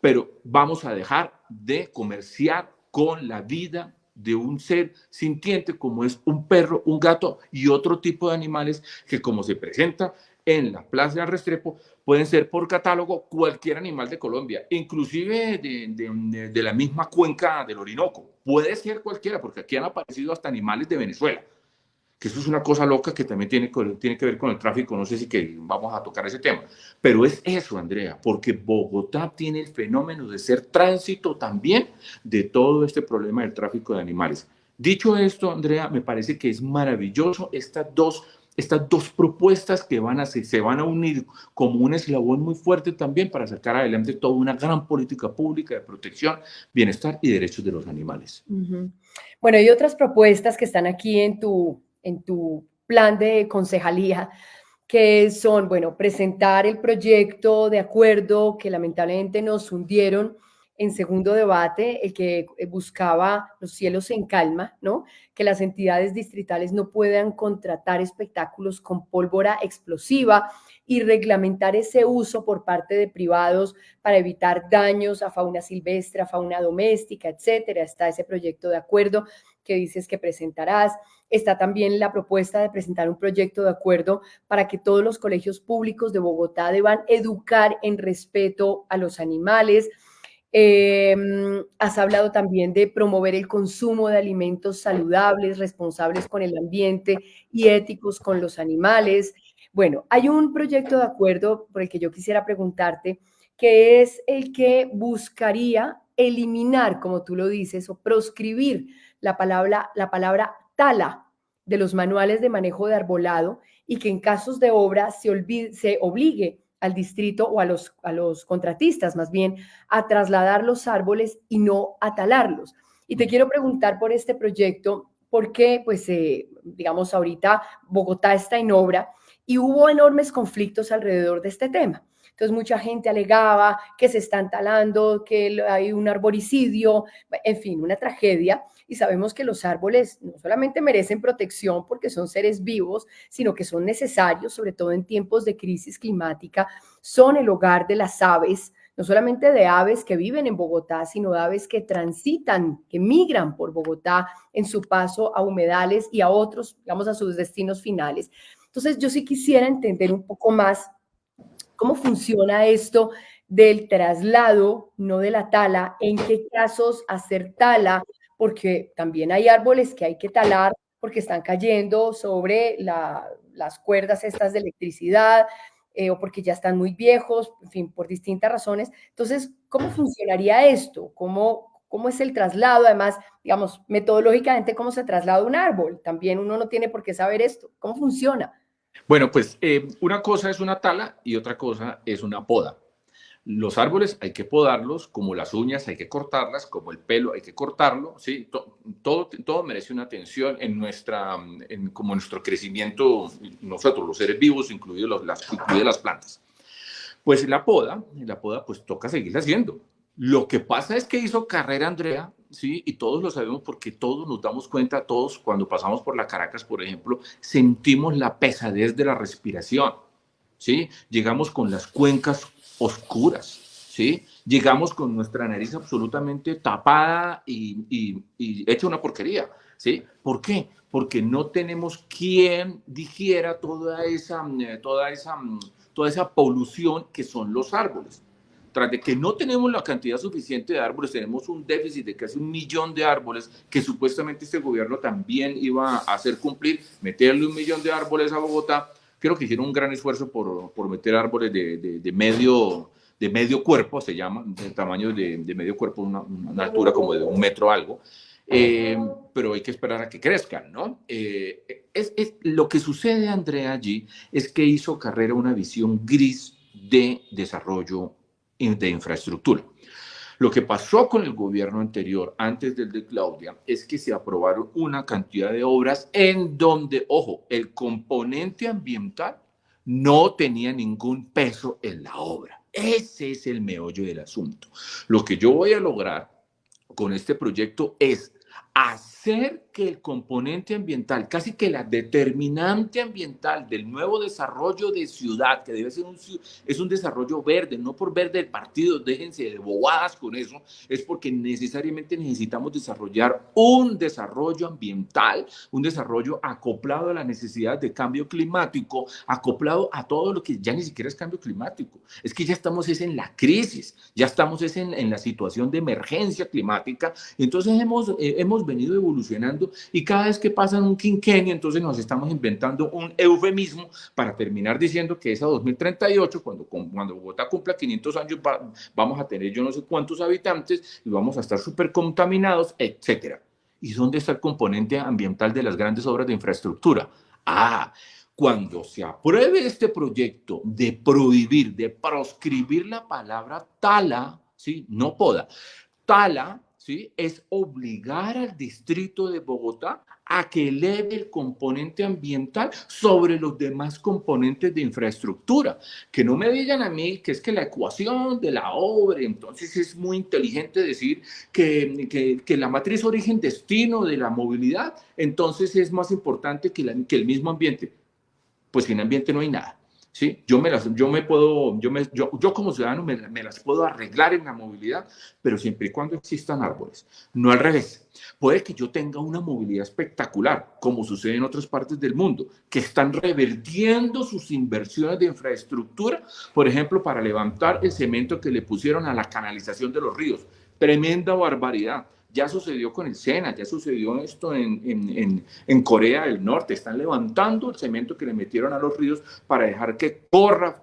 pero vamos a dejar de comerciar con la vida de un ser sintiente como es un perro, un gato y otro tipo de animales que, como se presenta en la Plaza del Restrepo, pueden ser por catálogo cualquier animal de Colombia, inclusive de la misma cuenca del Orinoco. Puede ser cualquiera, porque aquí han aparecido hasta animales de Venezuela, que eso es una cosa loca que también tiene que ver con el tráfico. No sé si que vamos a tocar ese tema, pero es eso, Andrea, porque Bogotá tiene el fenómeno de ser tránsito también de todo este problema del tráfico de animales. Dicho esto, Andrea, me parece que es maravilloso estas dos propuestas que se van a unir como un eslabón muy fuerte también para sacar adelante toda una gran política pública de protección, bienestar y derechos de los animales. Uh-huh. Bueno, hay otras propuestas que están aquí en tu plan de concejalía, que son, bueno, presentar el proyecto de acuerdo que lamentablemente nos hundieron en segundo debate, el que buscaba los cielos en calma, ¿no? Que las entidades distritales no puedan contratar espectáculos con pólvora explosiva y reglamentar ese uso por parte de privados para evitar daños a fauna silvestre, a fauna doméstica, etcétera. Está ese proyecto de acuerdo que dices que presentarás. Está también la propuesta de presentar un proyecto de acuerdo para que todos los colegios públicos de Bogotá deban educar en respeto a los animales. Has hablado también de promover el consumo de alimentos saludables, responsables con el ambiente y éticos con los animales. Bueno, hay un proyecto de acuerdo por el que yo quisiera preguntarte, que es el que buscaría eliminar, como tú lo dices, o proscribir la palabra tala de los manuales de manejo de arbolado y que en casos de obra se obligue al distrito o a los contratistas más bien a trasladar los árboles y no a talarlos. Y te quiero preguntar por este proyecto, porque pues digamos ahorita Bogotá está en obra y hubo enormes conflictos alrededor de este tema. Entonces mucha gente alegaba que se están talando, que hay un arboricidio, en fin, una tragedia. Y sabemos que los árboles no solamente merecen protección porque son seres vivos, sino que son necesarios, sobre todo en tiempos de crisis climática, son el hogar de las aves, no solamente de aves que viven en Bogotá, sino de aves que transitan, que migran por Bogotá en su paso a humedales y a otros, digamos, a sus destinos finales. Entonces, yo sí quisiera entender un poco más cómo funciona esto del traslado, no de la tala, en qué casos hacer tala, porque también hay árboles que hay que talar porque están cayendo sobre las cuerdas estas de electricidad, o porque ya están muy viejos, en fin, por distintas razones. Entonces, ¿cómo funcionaría esto? ¿Cómo es el traslado? Además, digamos, metodológicamente, ¿cómo se traslada un árbol? También uno no tiene por qué saber esto. ¿Cómo funciona? Bueno, pues una cosa es una tala y otra cosa es una poda. Los árboles hay que podarlos, como las uñas hay que cortarlas, como el pelo hay que cortarlo, ¿sí? Todo merece una atención como nuestro crecimiento, nosotros los seres vivos, incluidas las plantas. Pues la poda pues toca seguir haciendo. Lo que pasa es que hizo carrera Andrea, ¿sí? Y todos lo sabemos porque todos nos damos cuenta, todos cuando pasamos por la Caracas, por ejemplo, sentimos la pesadez de la respiración, ¿sí? Llegamos con las cuencas oscuras, ¿sí? Llegamos con nuestra nariz absolutamente tapada y hecha una porquería, ¿sí? ¿Por qué? Porque no tenemos quien digiera toda esa polución que son los árboles. Tras de que no tenemos la cantidad suficiente de árboles, tenemos un déficit de casi 1.000.000 de árboles que supuestamente este gobierno también iba a hacer cumplir, meterle 1.000.000 de árboles a Bogotá. Creo que hicieron un gran esfuerzo por meter árboles de medio cuerpo, se llama, de tamaño de medio cuerpo, una altura como de 1 metro algo. Pero hay que esperar a que crezcan, ¿no? Lo que sucede, Andrea, allí es que hizo carrera una visión gris de desarrollo de infraestructura. Lo que pasó con el gobierno anterior, antes del de Claudia, es que se aprobaron una cantidad de obras en donde, ojo, el componente ambiental no tenía ningún peso en la obra. Ese es el meollo del asunto. Lo que yo voy a lograr con este proyecto es hacer que el componente ambiental, casi que la determinante ambiental del nuevo desarrollo de ciudad, que debe ser es un desarrollo verde, no por verde del partido, déjense de bobadas con eso, es porque necesariamente necesitamos desarrollar un desarrollo ambiental, un desarrollo acoplado a la necesidad de cambio climático, acoplado a todo lo que ya ni siquiera es cambio climático, es que ya estamos en la crisis, ya estamos en la situación de emergencia climática, entonces hemos venido evolucionando y cada vez que pasan un quinquenio, entonces nos estamos inventando un eufemismo para terminar diciendo que es a 2038, cuando Bogotá cumpla 500 años, vamos a tener yo no sé cuántos habitantes y vamos a estar súper contaminados, etcétera. ¿Y dónde está el componente ambiental de las grandes obras de infraestructura? Cuando se apruebe este proyecto de prohibir, de proscribir la palabra tala, ¿sí? No poda, tala, ¿sí? Es obligar al distrito de Bogotá a que eleve el componente ambiental sobre los demás componentes de infraestructura. Que no me digan a mí que es que la ecuación de la obra, entonces es muy inteligente decir que la matriz origen-destino de la movilidad, entonces es más importante que el mismo ambiente. Pues sin ambiente no hay nada. ¿sí? Yo como ciudadano me las puedo arreglar en la movilidad, pero siempre y cuando existan árboles, no al revés. Puede que yo tenga una movilidad espectacular, como sucede en otras partes del mundo, que están revertiendo sus inversiones de infraestructura, por ejemplo, para levantar el cemento que le pusieron a la canalización de los ríos. Tremenda barbaridad. Ya sucedió con el Sena, ya sucedió esto en Corea del Norte. Están levantando el cemento que le metieron a los ríos para dejar que corra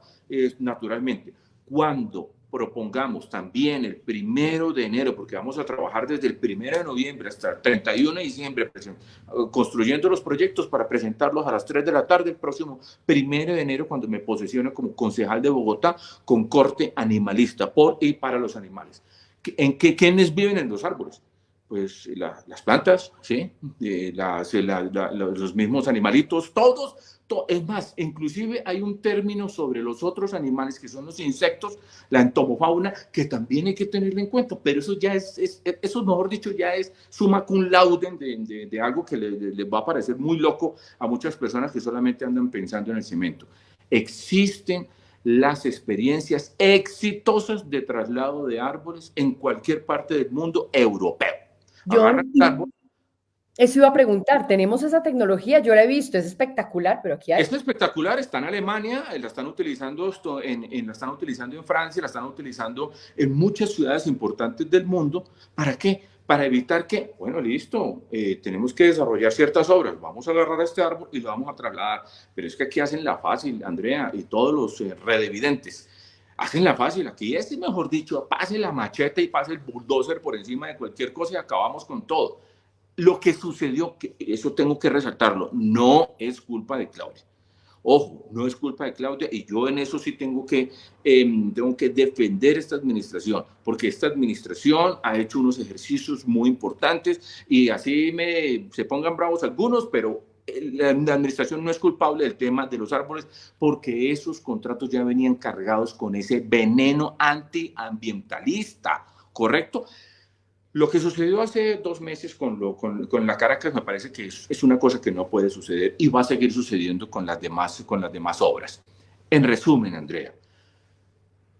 naturalmente. Cuando propongamos también el 1 de enero, porque vamos a trabajar desde el 1 de noviembre hasta el 31 de diciembre, construyendo los proyectos para presentarlos a las 3 de la tarde el próximo 1 de enero, cuando me posesione como concejal de Bogotá con corte animalista por y para los animales. ¿Quiénes viven en los árboles? Pues las plantas, ¿sí? Los mismos animalitos, todos. Es más, inclusive hay un término sobre los otros animales que son los insectos, la entomofauna, que también hay que tenerlo en cuenta, pero eso ya eso mejor dicho, ya es summa cum laude de algo que les va a parecer muy loco a muchas personas que solamente andan pensando en el cemento. Existen las experiencias exitosas de traslado de árboles en cualquier parte del mundo europeo. Agarran John, el árbol. eso iba a preguntar, ¿tenemos esa tecnología? Yo la he visto, es espectacular, pero aquí hay. Es espectacular, está en Alemania, la están utilizando la están utilizando en Francia, la están utilizando en muchas ciudades importantes del mundo. ¿Para qué? Para evitar que, bueno, listo, tenemos que desarrollar ciertas obras, vamos a agarrar a este árbol y lo vamos a trasladar. Pero es que aquí hacen la fácil, Andrea, y todos los redevidentes. Hacen la fácil, aquí es mejor dicho, pase la macheta y pase el bulldozer por encima de cualquier cosa y acabamos con todo. Lo que sucedió, que eso tengo que resaltarlo, no es culpa de Claudia. Ojo, no es culpa de Claudia y yo en eso sí tengo que defender esta administración, porque esta administración ha hecho unos ejercicios muy importantes y así se pongan bravos algunos, pero la administración no es culpable del tema de los árboles porque esos contratos ya venían cargados con ese veneno antiambientalista, ¿correcto? Lo que sucedió hace 2 meses con la Caracas me parece que es una cosa que no puede suceder y va a seguir sucediendo con las demás obras. En resumen, Andrea,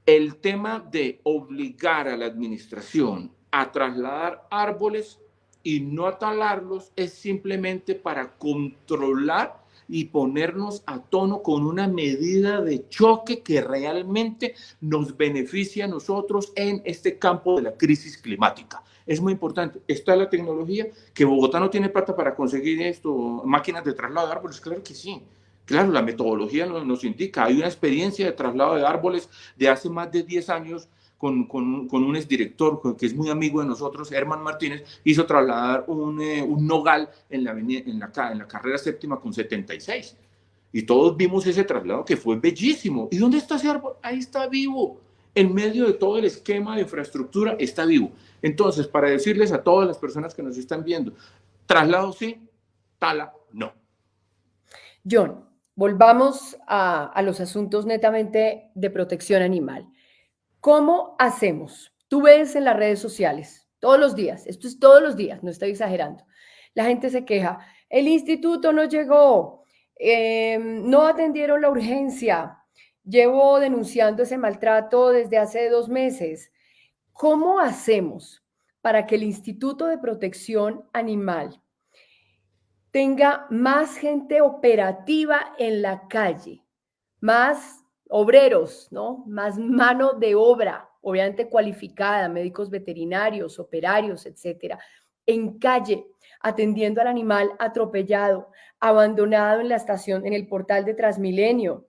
el tema de obligar a la administración a trasladar árboles y no a talarlos es simplemente para controlar y ponernos a tono con una medida de choque que realmente nos beneficia a nosotros en este campo de la crisis climática. Es muy importante. Está la tecnología, que Bogotá no tiene plata para conseguir esto, máquinas de traslado de árboles, claro que sí. Claro, la metodología nos indica, hay una experiencia de traslado de árboles de hace más de 10 años con un exdirector que es muy amigo de nosotros, Herman Martínez, hizo trasladar un nogal en la carrera séptima con 76. Y todos vimos ese traslado que fue bellísimo. ¿Y dónde está ese árbol? Ahí está vivo. En medio de todo el esquema de infraestructura está vivo. Entonces, para decirles a todas las personas que nos están viendo, traslado sí, tala no. John, volvamos a los asuntos netamente de protección animal. ¿Cómo hacemos? Tú ves en las redes sociales todos los días, esto es todos los días, no estoy exagerando. La gente se queja, el instituto no llegó, no atendieron la urgencia, llevo denunciando ese maltrato desde hace 2 meses. ¿Cómo hacemos para que el Instituto de Protección Animal tenga más gente operativa en la calle, más obreros, ¿no? Más mano de obra, obviamente cualificada, médicos veterinarios, operarios, etcétera, en calle, atendiendo al animal atropellado, abandonado en la estación, en el portal de Transmilenio,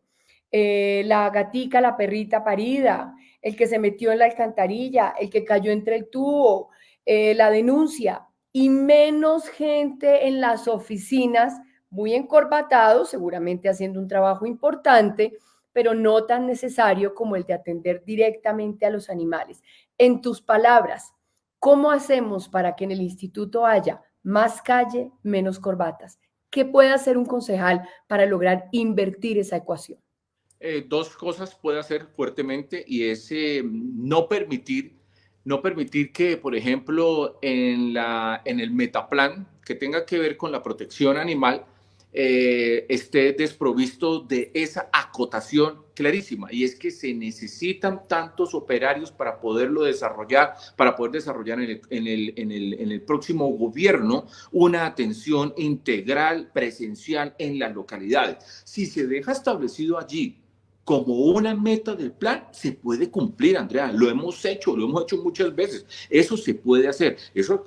la gatica, la perrita parida, el que se metió en la alcantarilla, el que cayó entre el tubo, la denuncia, y menos gente en las oficinas, muy encorbatados, seguramente haciendo un trabajo importante, pero no tan necesario como el de atender directamente a los animales. En tus palabras, ¿cómo hacemos para que en el instituto haya más calle, menos corbatas? ¿Qué puede hacer un concejal para lograr invertir esa ecuación? Dos cosas puede hacer fuertemente y es no permitir que, por ejemplo, en el metaplan que tenga que ver con la protección animal, esté desprovisto de esa acotación clarísima, y es que se necesitan tantos operarios para poderlo desarrollar, para poder desarrollar en el próximo gobierno una atención integral, presencial en las localidades. Si se deja establecido allí como una meta del plan, se puede cumplir, Andrea. Lo hemos hecho muchas veces. Eso se puede hacer. Eso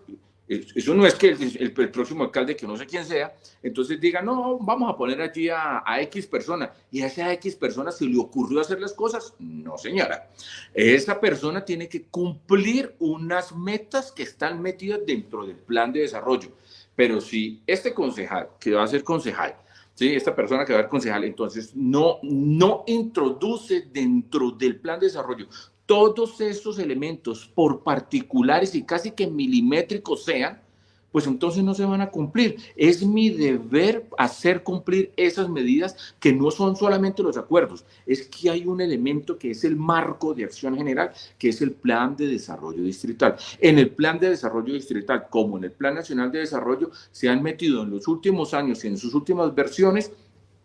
no es que el próximo alcalde, que no sé quién sea, entonces diga, no, vamos a poner allí a X persona, y a esa X persona se le ocurrió hacer las cosas. No, señora. Esa persona tiene que cumplir unas metas que están metidas dentro del plan de desarrollo. Pero si este concejal, que va a ser concejal, ¿sí? Esta persona que va a ser concejal, entonces no introduce dentro del plan de desarrollo todos esos elementos, por particulares y casi que milimétricos sean, pues entonces no se van a cumplir. Es mi deber hacer cumplir esas medidas, que no son solamente los acuerdos, es que hay un elemento que es el marco de acción general, que es el plan de desarrollo distrital. En el plan de desarrollo distrital, como en el plan nacional de desarrollo, se han metido en los últimos años y en sus últimas versiones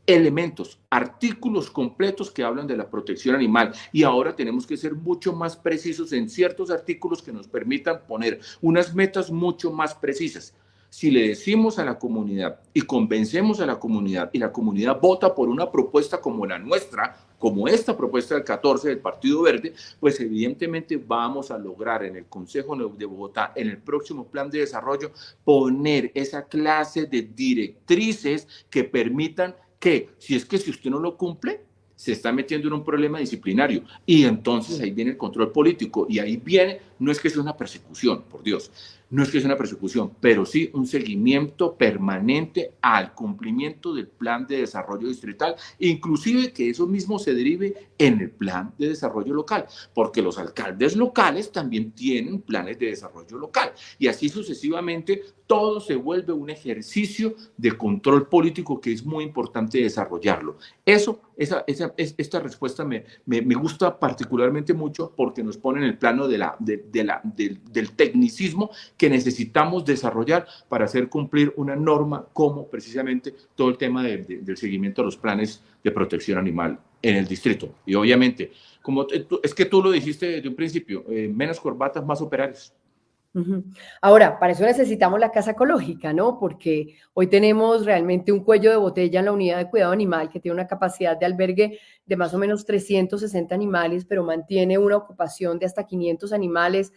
elementos, artículos completos que hablan de la protección animal, y ahora tenemos que ser mucho más precisos en ciertos artículos que nos permitan poner unas metas mucho más precisas. Si le decimos a la comunidad y convencemos a la comunidad, y la comunidad vota por una propuesta como la nuestra, como esta propuesta del 14 del Partido Verde, pues evidentemente vamos a lograr en el Consejo de Bogotá, en el próximo plan de desarrollo, poner esa clase de directrices que permitan que, si usted no lo cumple, se está metiendo en un problema disciplinario, y entonces ahí viene el control político, y ahí viene, no es que sea una persecución, por Dios, no es que sea una persecución, pero sí un seguimiento permanente al cumplimiento del plan de desarrollo distrital, inclusive que eso mismo se derive en el plan de desarrollo local, porque los alcaldes locales también tienen planes de desarrollo local, y así sucesivamente todo se vuelve un ejercicio de control político que es muy importante desarrollarlo. Esta respuesta me gusta particularmente mucho, porque nos pone en el plano del tecnicismo que necesitamos desarrollar para hacer cumplir una norma, como precisamente todo el tema del seguimiento a los planes de protección animal en el distrito. Y obviamente, es que tú lo dijiste desde un principio, menos corbatas, más operarios. Ahora, para eso necesitamos la casa ecológica, ¿no? Porque hoy tenemos realmente un cuello de botella en la unidad de cuidado animal, que tiene una capacidad de albergue de más o menos 360 animales, pero mantiene una ocupación de hasta 500 animales.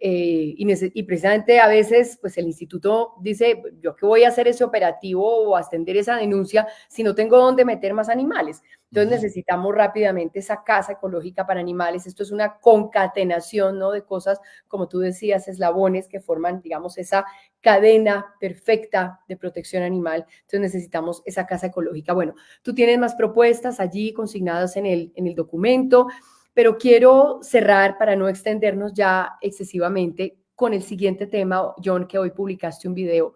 Y precisamente a veces, pues el instituto dice, ¿yo qué voy a hacer ese operativo o atender esa denuncia si no tengo dónde meter más animales? Entonces necesitamos rápidamente esa casa ecológica para animales. Esto es una concatenación, ¿no?, de cosas, como tú decías, eslabones que forman, digamos, esa cadena perfecta de protección animal. Entonces necesitamos esa casa ecológica. Bueno, tú tienes más propuestas allí consignadas en el documento, pero quiero cerrar para no extendernos ya excesivamente con el siguiente tema, John, que hoy publicaste un video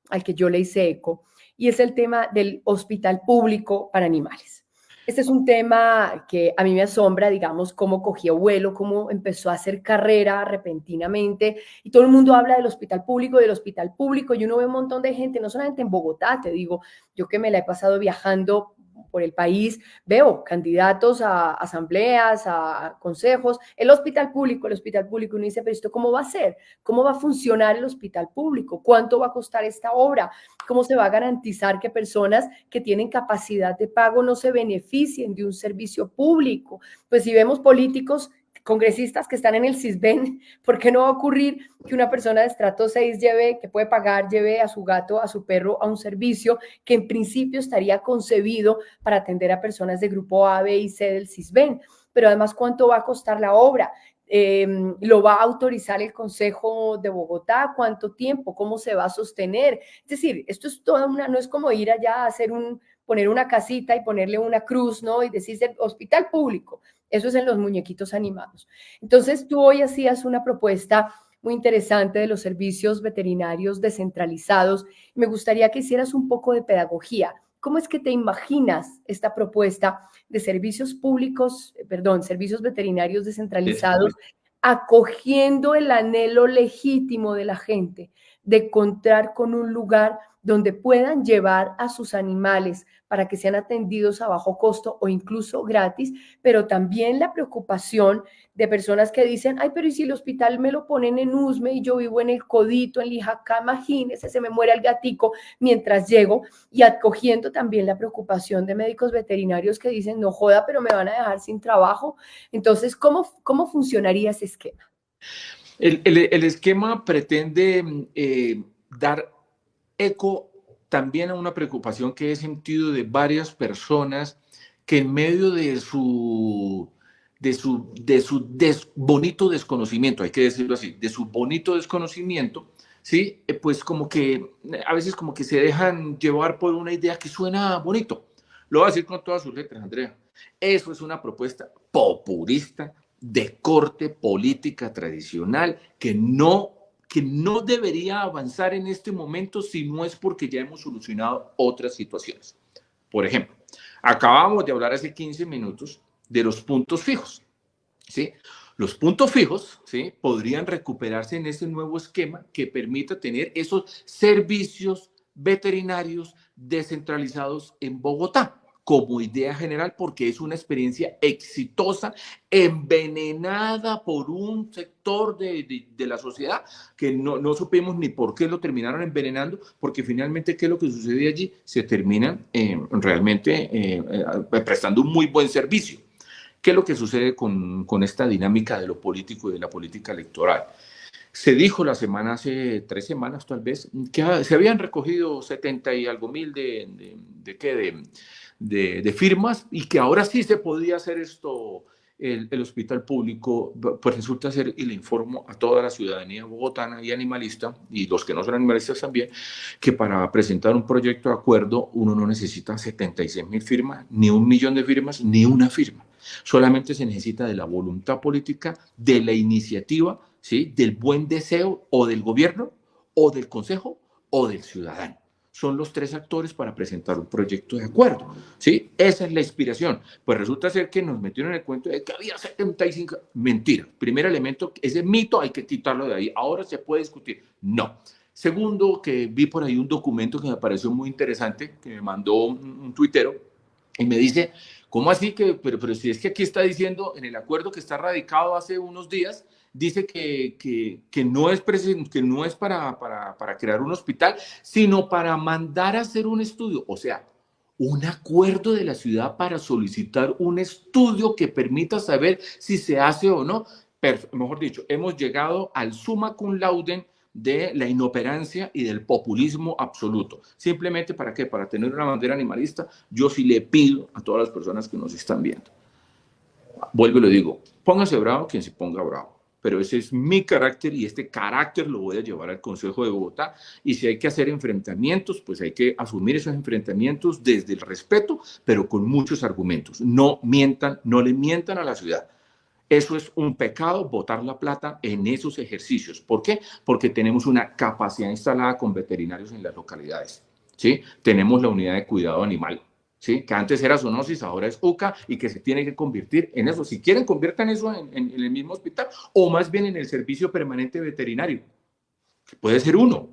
al que yo le hice eco, y es el tema del hospital público para animales. Este es un tema que a mí me asombra, digamos, cómo cogió vuelo, cómo empezó a hacer carrera repentinamente, y todo el mundo habla del hospital público, y uno ve un montón de gente, no solamente en Bogotá, te digo, yo que me la he pasado viajando por el país, veo candidatos a asambleas, a consejos, el hospital público, uno dice, pero ¿esto cómo va a ser? ¿Cómo va a funcionar el hospital público? ¿Cuánto va a costar esta obra? ¿Cómo se va a garantizar que personas que tienen capacidad de pago no se beneficien de un servicio público? Pues si vemos políticos, congresistas que están en el CISBEN, ¿por qué no va a ocurrir que una persona de estrato 6 que puede pagar, lleve a su gato, a su perro a un servicio que en principio estaría concebido para atender a personas de grupo A, B y C del CISBEN? Pero además, ¿cuánto va a costar la obra? ¿Lo va a autorizar el Consejo de Bogotá? ¿Cuánto tiempo? ¿Cómo se va a sostener? Es decir, esto es toda no es como ir allá a poner una casita y ponerle una cruz, ¿no? Y decirse hospital público. Eso es en los muñequitos animados. Entonces, tú hoy hacías una propuesta muy interesante de los servicios veterinarios descentralizados. Me gustaría que hicieras un poco de pedagogía. ¿Cómo es que te imaginas esta propuesta de servicios veterinarios descentralizados, acogiendo el anhelo legítimo de la gente de contar con un lugar donde puedan llevar a sus animales para que sean atendidos a bajo costo o incluso gratis, pero también la preocupación de personas que dicen, ay, pero ¿y si el hospital me lo ponen en Usme y yo vivo en el Codito, en Lijacá, imagínese, se me muere el gatico mientras llego? Y acogiendo también la preocupación de médicos veterinarios que dicen, no joda, pero me van a dejar sin trabajo. Entonces, ¿cómo funcionaría ese esquema? El esquema pretende dar eco también a una preocupación que he sentido de varias personas que en medio de su bonito desconocimiento, hay que decirlo así, de su bonito desconocimiento, ¿sí? Pues como que a veces como que se dejan llevar por una idea que suena bonito. Lo voy a decir con todas sus letras, Andrea. Eso es una propuesta populista de corte política tradicional que no debería avanzar en este momento si no es porque ya hemos solucionado otras situaciones. Por ejemplo, acabamos de hablar hace 15 minutos de los puntos fijos, ¿sí? Los puntos fijos, ¿sí?, podrían recuperarse en este nuevo esquema que permita tener esos servicios veterinarios descentralizados en Bogotá como idea general, porque es una experiencia exitosa, envenenada por un sector de la sociedad que no supimos ni por qué lo terminaron envenenando, porque finalmente, ¿qué es lo que sucede allí? Se terminan realmente prestando un muy buen servicio. ¿Qué es lo que sucede con esta dinámica de lo político y de la política electoral? Se dijo la semana, hace 3 semanas tal vez, que se habían recogido 70 y algo mil de firmas y que ahora sí se podía hacer esto, el hospital público. Pues resulta ser, y le informo a toda la ciudadanía bogotana y animalista, y los que no son animalistas también, que para presentar un proyecto de acuerdo uno no necesita 76.000 firmas, ni 1 millón de firmas, ni una firma. Solamente se necesita de la voluntad política, de la iniciativa, ¿sí?, del buen deseo o del gobierno, o del consejo, o del ciudadano. Son los 3 actores para presentar un proyecto de acuerdo, ¿sí? Esa es la inspiración. Pues resulta ser que nos metieron en el cuento de que había 75. Mentira. Primer elemento, ese mito hay que quitarlo de ahí. Ahora se puede discutir. No. Segundo, que vi por ahí un documento que me pareció muy interesante, que me mandó un tuitero, y me dice, ¿cómo así? Pero si es que aquí está diciendo, en el acuerdo que está radicado hace unos días, dice que no es para crear un hospital, sino para mandar a hacer un estudio. O sea, un acuerdo de la ciudad para solicitar un estudio que permita saber si se hace o no. Mejor dicho, hemos llegado al summa cum laude de la inoperancia y del populismo absoluto. Simplemente, ¿para qué? Para tener una bandera animalista. Yo sí le pido a todas las personas que nos están viendo, vuelvo y lo digo, póngase bravo quien se ponga bravo, pero ese es mi carácter y este carácter lo voy a llevar al Consejo de Bogotá, y si hay que hacer enfrentamientos, pues hay que asumir esos enfrentamientos desde el respeto, pero con muchos argumentos. No mientan, no le mientan a la ciudad. Eso es un pecado, botar la plata en esos ejercicios. ¿Por qué? Porque tenemos una capacidad instalada con veterinarios en las localidades, ¿sí? Tenemos la unidad de cuidado animal, ¿sí?, que antes era zoonosis, ahora es UCA, y que se tiene que convertir en eso. Si quieren, conviertan eso en el mismo hospital, o más bien en el servicio permanente veterinario. Puede ser uno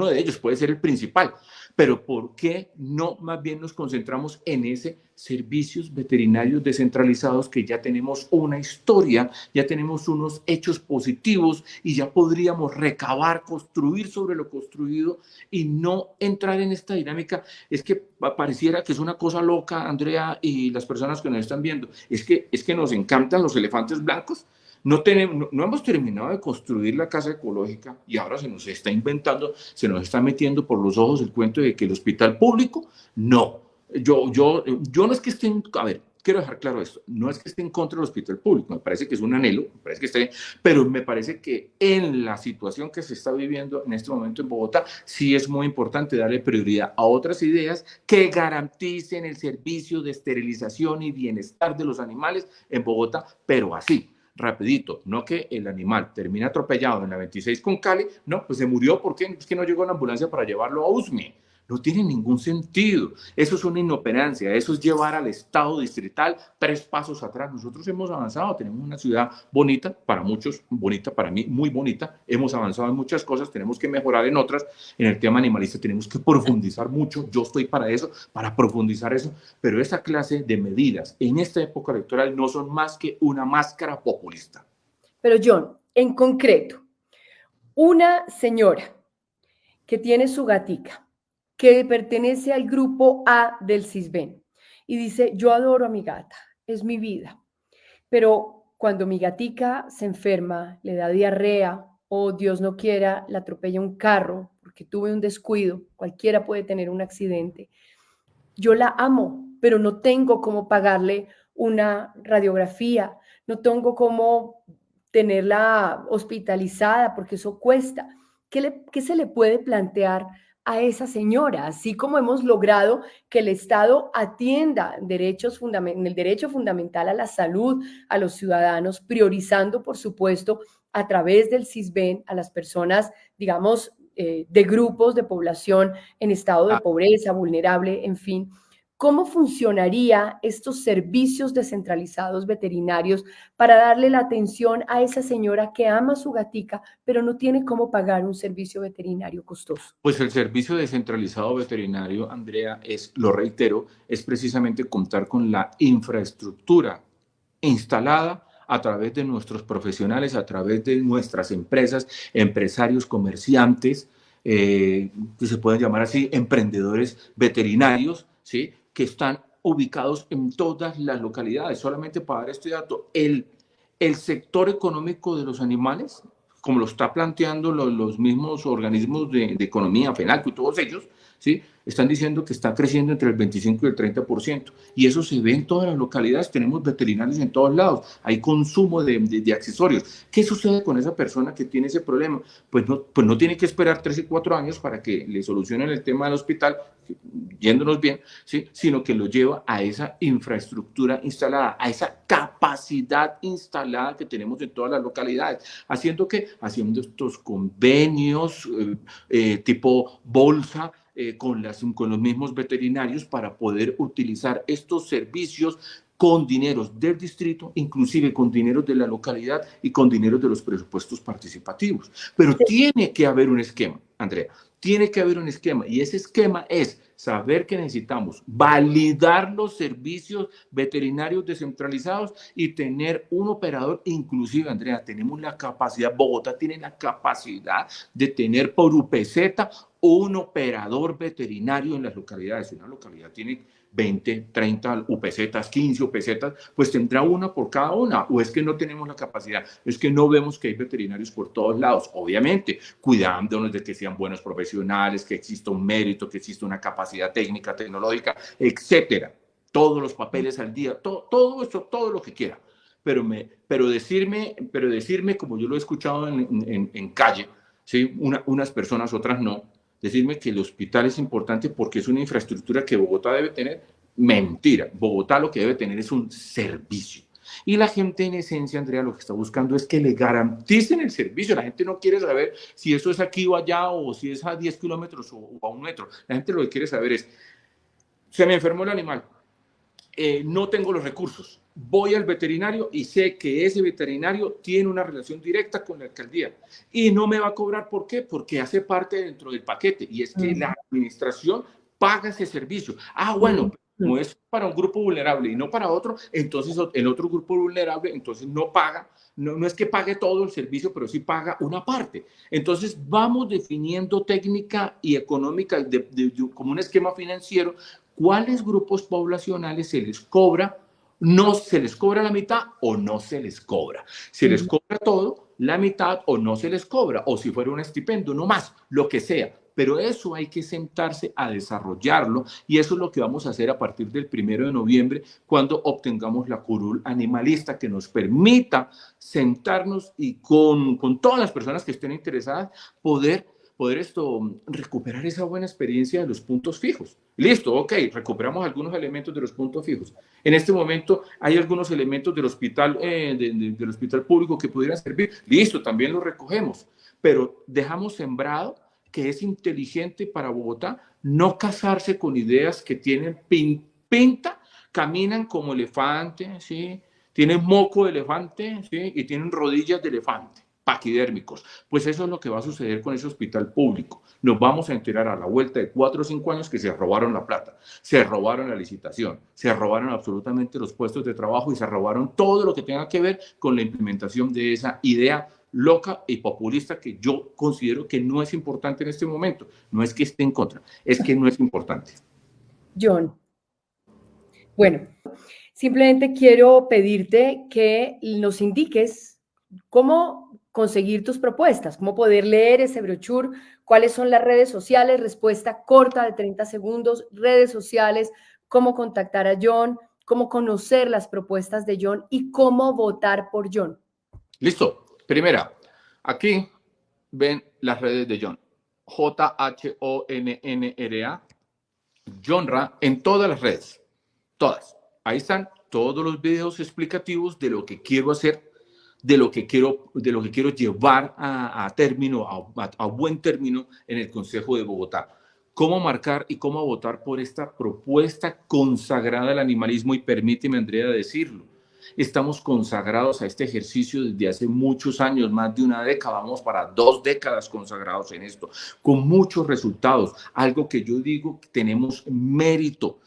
de ellos, puede ser el principal, pero ¿por qué no más bien nos concentramos en ese servicios veterinarios descentralizados, que ya tenemos una historia, ya tenemos unos hechos positivos y ya podríamos recabar, construir sobre lo construido y no entrar en esta dinámica? Es que pareciera que es una cosa loca, Andrea, y las personas que nos están viendo, es que nos encantan los elefantes blancos. No hemos terminado de construir la casa ecológica y ahora se nos está inventando, se nos está metiendo por los ojos el cuento de que el hospital público, no. Yo no es que esté, a ver, quiero dejar claro esto, no es que esté en contra del hospital público, me parece que es un anhelo, me parece que esté, pero me parece que en la situación que se está viviendo en este momento en Bogotá, sí es muy importante darle prioridad a otras ideas que garanticen el servicio de esterilización y bienestar de los animales en Bogotá, pero así, rapidito, no que el animal termine atropellado en la 26 con Cali, no, pues se murió porque es que no llegó la ambulancia para llevarlo a Usme. No tiene ningún sentido. Eso es una inoperancia, eso es llevar al Estado distrital 3 pasos atrás. Nosotros hemos avanzado, tenemos una ciudad bonita, para muchos bonita, para mí muy bonita. Hemos avanzado en muchas cosas, tenemos que mejorar en otras. En el tema animalista tenemos que profundizar mucho. Yo estoy para eso, para profundizar eso. Pero esa clase de medidas en esta época electoral no son más que una máscara populista. Pero John, en concreto, una señora que tiene su gatica, que pertenece al grupo A del CISBEN y dice, yo adoro a mi gata, es mi vida, pero cuando mi gatica se enferma, le da diarrea o Dios no quiera, la atropella un carro porque tuve un descuido, cualquiera puede tener un accidente, yo la amo, pero no tengo cómo pagarle una radiografía, no tengo cómo tenerla hospitalizada porque eso cuesta. ¿Qué se le puede plantear a esa señora? Así como hemos logrado que el Estado atienda en el derecho fundamental a la salud a los ciudadanos, priorizando, por supuesto, a través del CISBEN a las personas, digamos, de grupos de población en estado de pobreza, vulnerable, en fin. ¿Cómo funcionaría estos servicios descentralizados veterinarios para darle la atención a esa señora que ama a su gatica, pero no tiene cómo pagar un servicio veterinario costoso? Pues el servicio descentralizado veterinario, Andrea, lo reitero, es precisamente contar con la infraestructura instalada a través de nuestros profesionales, a través de nuestras empresas, empresarios, comerciantes, que se pueden llamar así, emprendedores veterinarios, ¿sí? Que están ubicados en todas las localidades. Solamente para dar este dato, el sector económico de los animales, como lo está planteando los mismos organismos de economía, FENALCO y todos ellos, ¿sí? Están diciendo que está creciendo entre el 25 y el 30%. Y eso se ve en todas las localidades. Tenemos veterinarios en todos lados. Hay consumo de accesorios. ¿Qué sucede con esa persona que tiene ese problema? Pues no tiene que esperar 3 y 4 años para que le solucionen el tema del hospital, yéndonos bien, ¿sí? Sino que lo lleva a esa infraestructura instalada, a esa capacidad instalada que tenemos en todas las localidades. ¿Haciendo qué? Haciendo estos convenios tipo bolsa, con los mismos veterinarios para poder utilizar estos servicios con dineros del distrito, inclusive con dineros de la localidad y con dineros de los presupuestos participativos. Pero tiene que haber un esquema, Andrea, tiene que haber un esquema, y ese esquema es saber que necesitamos validar los servicios veterinarios descentralizados y tener un operador. Inclusive, Andrea, tenemos la capacidad, Bogotá tiene la capacidad de tener por UPZ un operador veterinario en las localidades. Si una localidad tiene 20, 30 UPZs, 15 UPZs, pues tendrá una por cada una. O es que no tenemos la capacidad, es que no vemos que hay veterinarios por todos lados. Obviamente, cuidándonos de que sean buenos profesionales, que exista un mérito, que exista una capacidad técnica, tecnológica, etcétera. Todos los papeles al día, todo eso, todo lo que quiera. Pero decirme, como yo lo he escuchado en calle, ¿sí? Unas personas, otras no, decirme que el hospital es importante porque es una infraestructura que Bogotá debe tener, mentira. Bogotá lo que debe tener es un servicio. Y la gente, en esencia, Andrea, lo que está buscando es que le garanticen el servicio. La gente no quiere saber si eso es aquí o allá, o si es a 10 kilómetros o a 1 metro. La gente lo que quiere saber es, se me enfermó el animal, no tengo los recursos, voy al veterinario y sé que ese veterinario tiene una relación directa con la alcaldía y no me va a cobrar. ¿Por qué? Porque hace parte dentro del paquete, y es que la administración paga ese servicio. Bueno, como es para un grupo vulnerable y no para otro, entonces el otro grupo vulnerable entonces no paga. No es que pague todo el servicio, pero sí paga una parte. Entonces vamos definiendo técnica y económica como un esquema financiero, cuáles grupos poblacionales se les cobra, no se les cobra la mitad o no se les cobra. Se les cobra todo, la mitad, o no se les cobra, o si fuera un estipendio, no más, lo que sea. Pero eso hay que sentarse a desarrollarlo, y eso es lo que vamos a hacer a partir del 1 de noviembre, cuando obtengamos la curul animalista que nos permita sentarnos y con todas las personas que estén interesadas poder recuperar esa buena experiencia de los puntos fijos. Listo, ok, recuperamos algunos elementos de los puntos fijos. En este momento hay algunos elementos del hospital, del hospital público que pudieran servir. Listo, también los recogemos, pero dejamos sembrado que es inteligente para Bogotá, no casarse con ideas que tienen pinta, caminan como elefante, ¿sí? Tienen moco de elefante, ¿sí? Y tienen rodillas de elefante, paquidérmicos. Pues eso es lo que va a suceder con ese hospital público. Nos vamos a enterar a la vuelta de 4 o 5 años que se robaron la plata, se robaron la licitación, se robaron absolutamente los puestos de trabajo y se robaron todo lo que tenga que ver con la implementación de esa idea loca y populista que yo considero que no es importante en este momento. No es que esté en contra, es que no es importante. John, bueno, simplemente quiero pedirte que nos indiques cómo conseguir tus propuestas, cómo poder leer ese brochure, cuáles son las redes sociales, respuesta corta de 30 segundos, redes sociales, cómo contactar a John, cómo conocer las propuestas de John y cómo votar por John. Listo. Primera, aquí ven las redes de John. Jonnra, Johnra en todas las redes. Todas. Ahí están todos los videos explicativos de lo que quiero hacer, de lo que quiero llevar a término, a buen término en el Consejo de Bogotá. Cómo marcar y cómo votar por esta propuesta consagrada al animalismo, y permíteme, Andrea, decirlo. Estamos consagrados a este ejercicio desde hace muchos años, más de una década, vamos para 2 décadas consagrados en esto, con muchos resultados. Algo que yo digo, tenemos mérito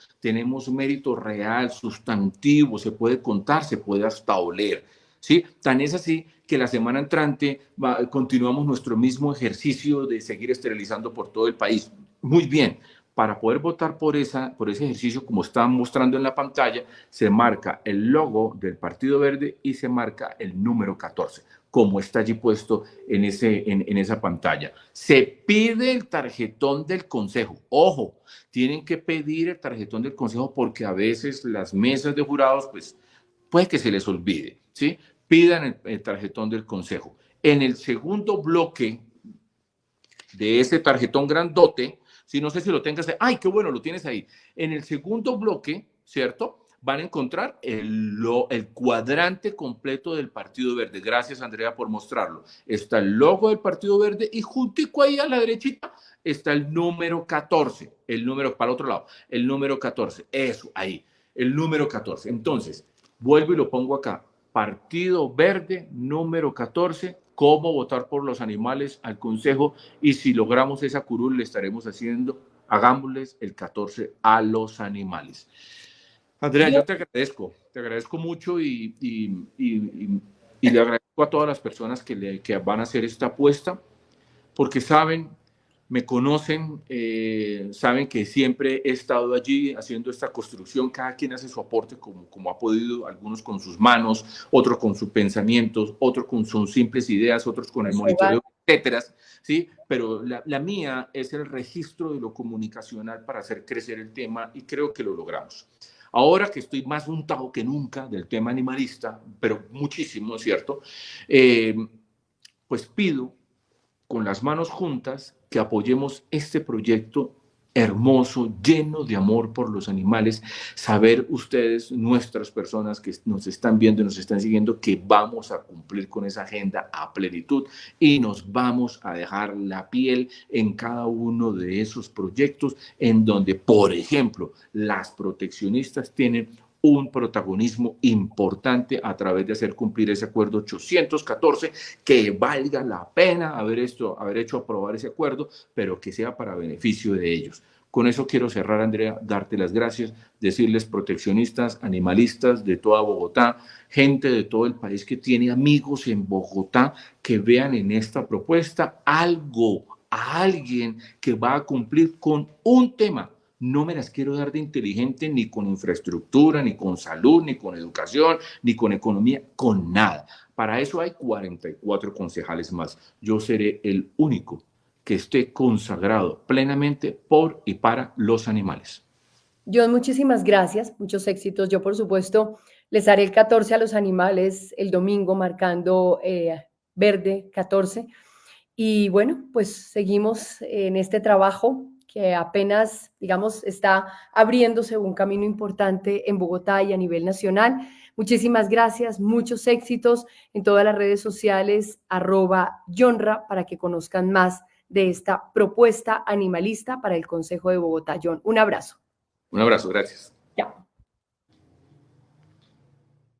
real, sustantivo, se puede contar, se puede hasta oler. ¿Sí? Tan es así que la semana entrante continuamos nuestro mismo ejercicio de seguir esterilizando por todo el país. Muy bien. Para poder votar por ese ejercicio, como están mostrando en la pantalla, se marca el logo del Partido Verde y se marca el número 14, como está allí puesto en esa pantalla. Se pide el tarjetón del Consejo. Ojo, tienen que pedir el tarjetón del Consejo porque a veces las mesas de jurados, pues, puede que se les olvide, ¿sí? Pidan el tarjetón del Consejo. En el segundo bloque de ese tarjetón grandote, si no sé si lo tengas, ¡ay, qué bueno, lo tienes ahí! En el segundo bloque, ¿cierto? Van a encontrar el cuadrante completo del Partido Verde. Gracias, Andrea, por mostrarlo. Está el logo del Partido Verde y juntico ahí a la derechita está el número 14, el número para el otro lado, el número 14, eso, ahí, el número 14. Entonces, vuelvo y lo pongo acá. Partido Verde, número 14, cómo votar por los animales al Consejo, y si logramos esa curul le estaremos haciendo, hagámosles el 14 a los animales. Andrea, yo te agradezco mucho y le agradezco a todas las personas que van a hacer esta apuesta, porque saben, me conocen, saben que siempre he estado allí haciendo esta construcción. Cada quien hace su aporte como ha podido, algunos con sus manos, otros con sus pensamientos, otros con sus simples ideas, otros con el monitoreo, etcétera, ¿sí? Pero la mía es el registro de lo comunicacional para hacer crecer el tema, y creo que lo logramos. Ahora que estoy más untado que nunca del tema animalista, pero muchísimo, ¿cierto? Pues pido con las manos juntas que apoyemos este proyecto hermoso, lleno de amor por los animales. Saber ustedes, nuestras personas que nos están viendo y nos están siguiendo, que vamos a cumplir con esa agenda a plenitud y nos vamos a dejar la piel en cada uno de esos proyectos en donde, por ejemplo, las proteccionistas tienen un protagonismo importante a través de hacer cumplir ese acuerdo 814, que valga la pena haber hecho aprobar ese acuerdo, pero que sea para beneficio de ellos. Con eso quiero cerrar, Andrea, darte las gracias, decirles proteccionistas, animalistas de toda Bogotá, gente de todo el país que tiene amigos en Bogotá, que vean en esta propuesta algo, a alguien que va a cumplir con un tema. No me las quiero dar de inteligente ni con infraestructura, ni con salud, ni con educación, ni con economía, con nada. Para eso hay 44 concejales más. Yo seré el único que esté consagrado plenamente por y para los animales. John, muchísimas gracias, muchos éxitos. Yo, por supuesto, les haré el 14 a los animales el domingo, marcando verde 14. Y bueno, pues seguimos en este trabajo que apenas, digamos, está abriéndose un camino importante en Bogotá y a nivel nacional. Muchísimas gracias, muchos éxitos en todas las redes sociales, @Johnra, para que conozcan más de esta propuesta animalista para el Consejo de Bogotá. John, un abrazo. Un abrazo, gracias. Chao.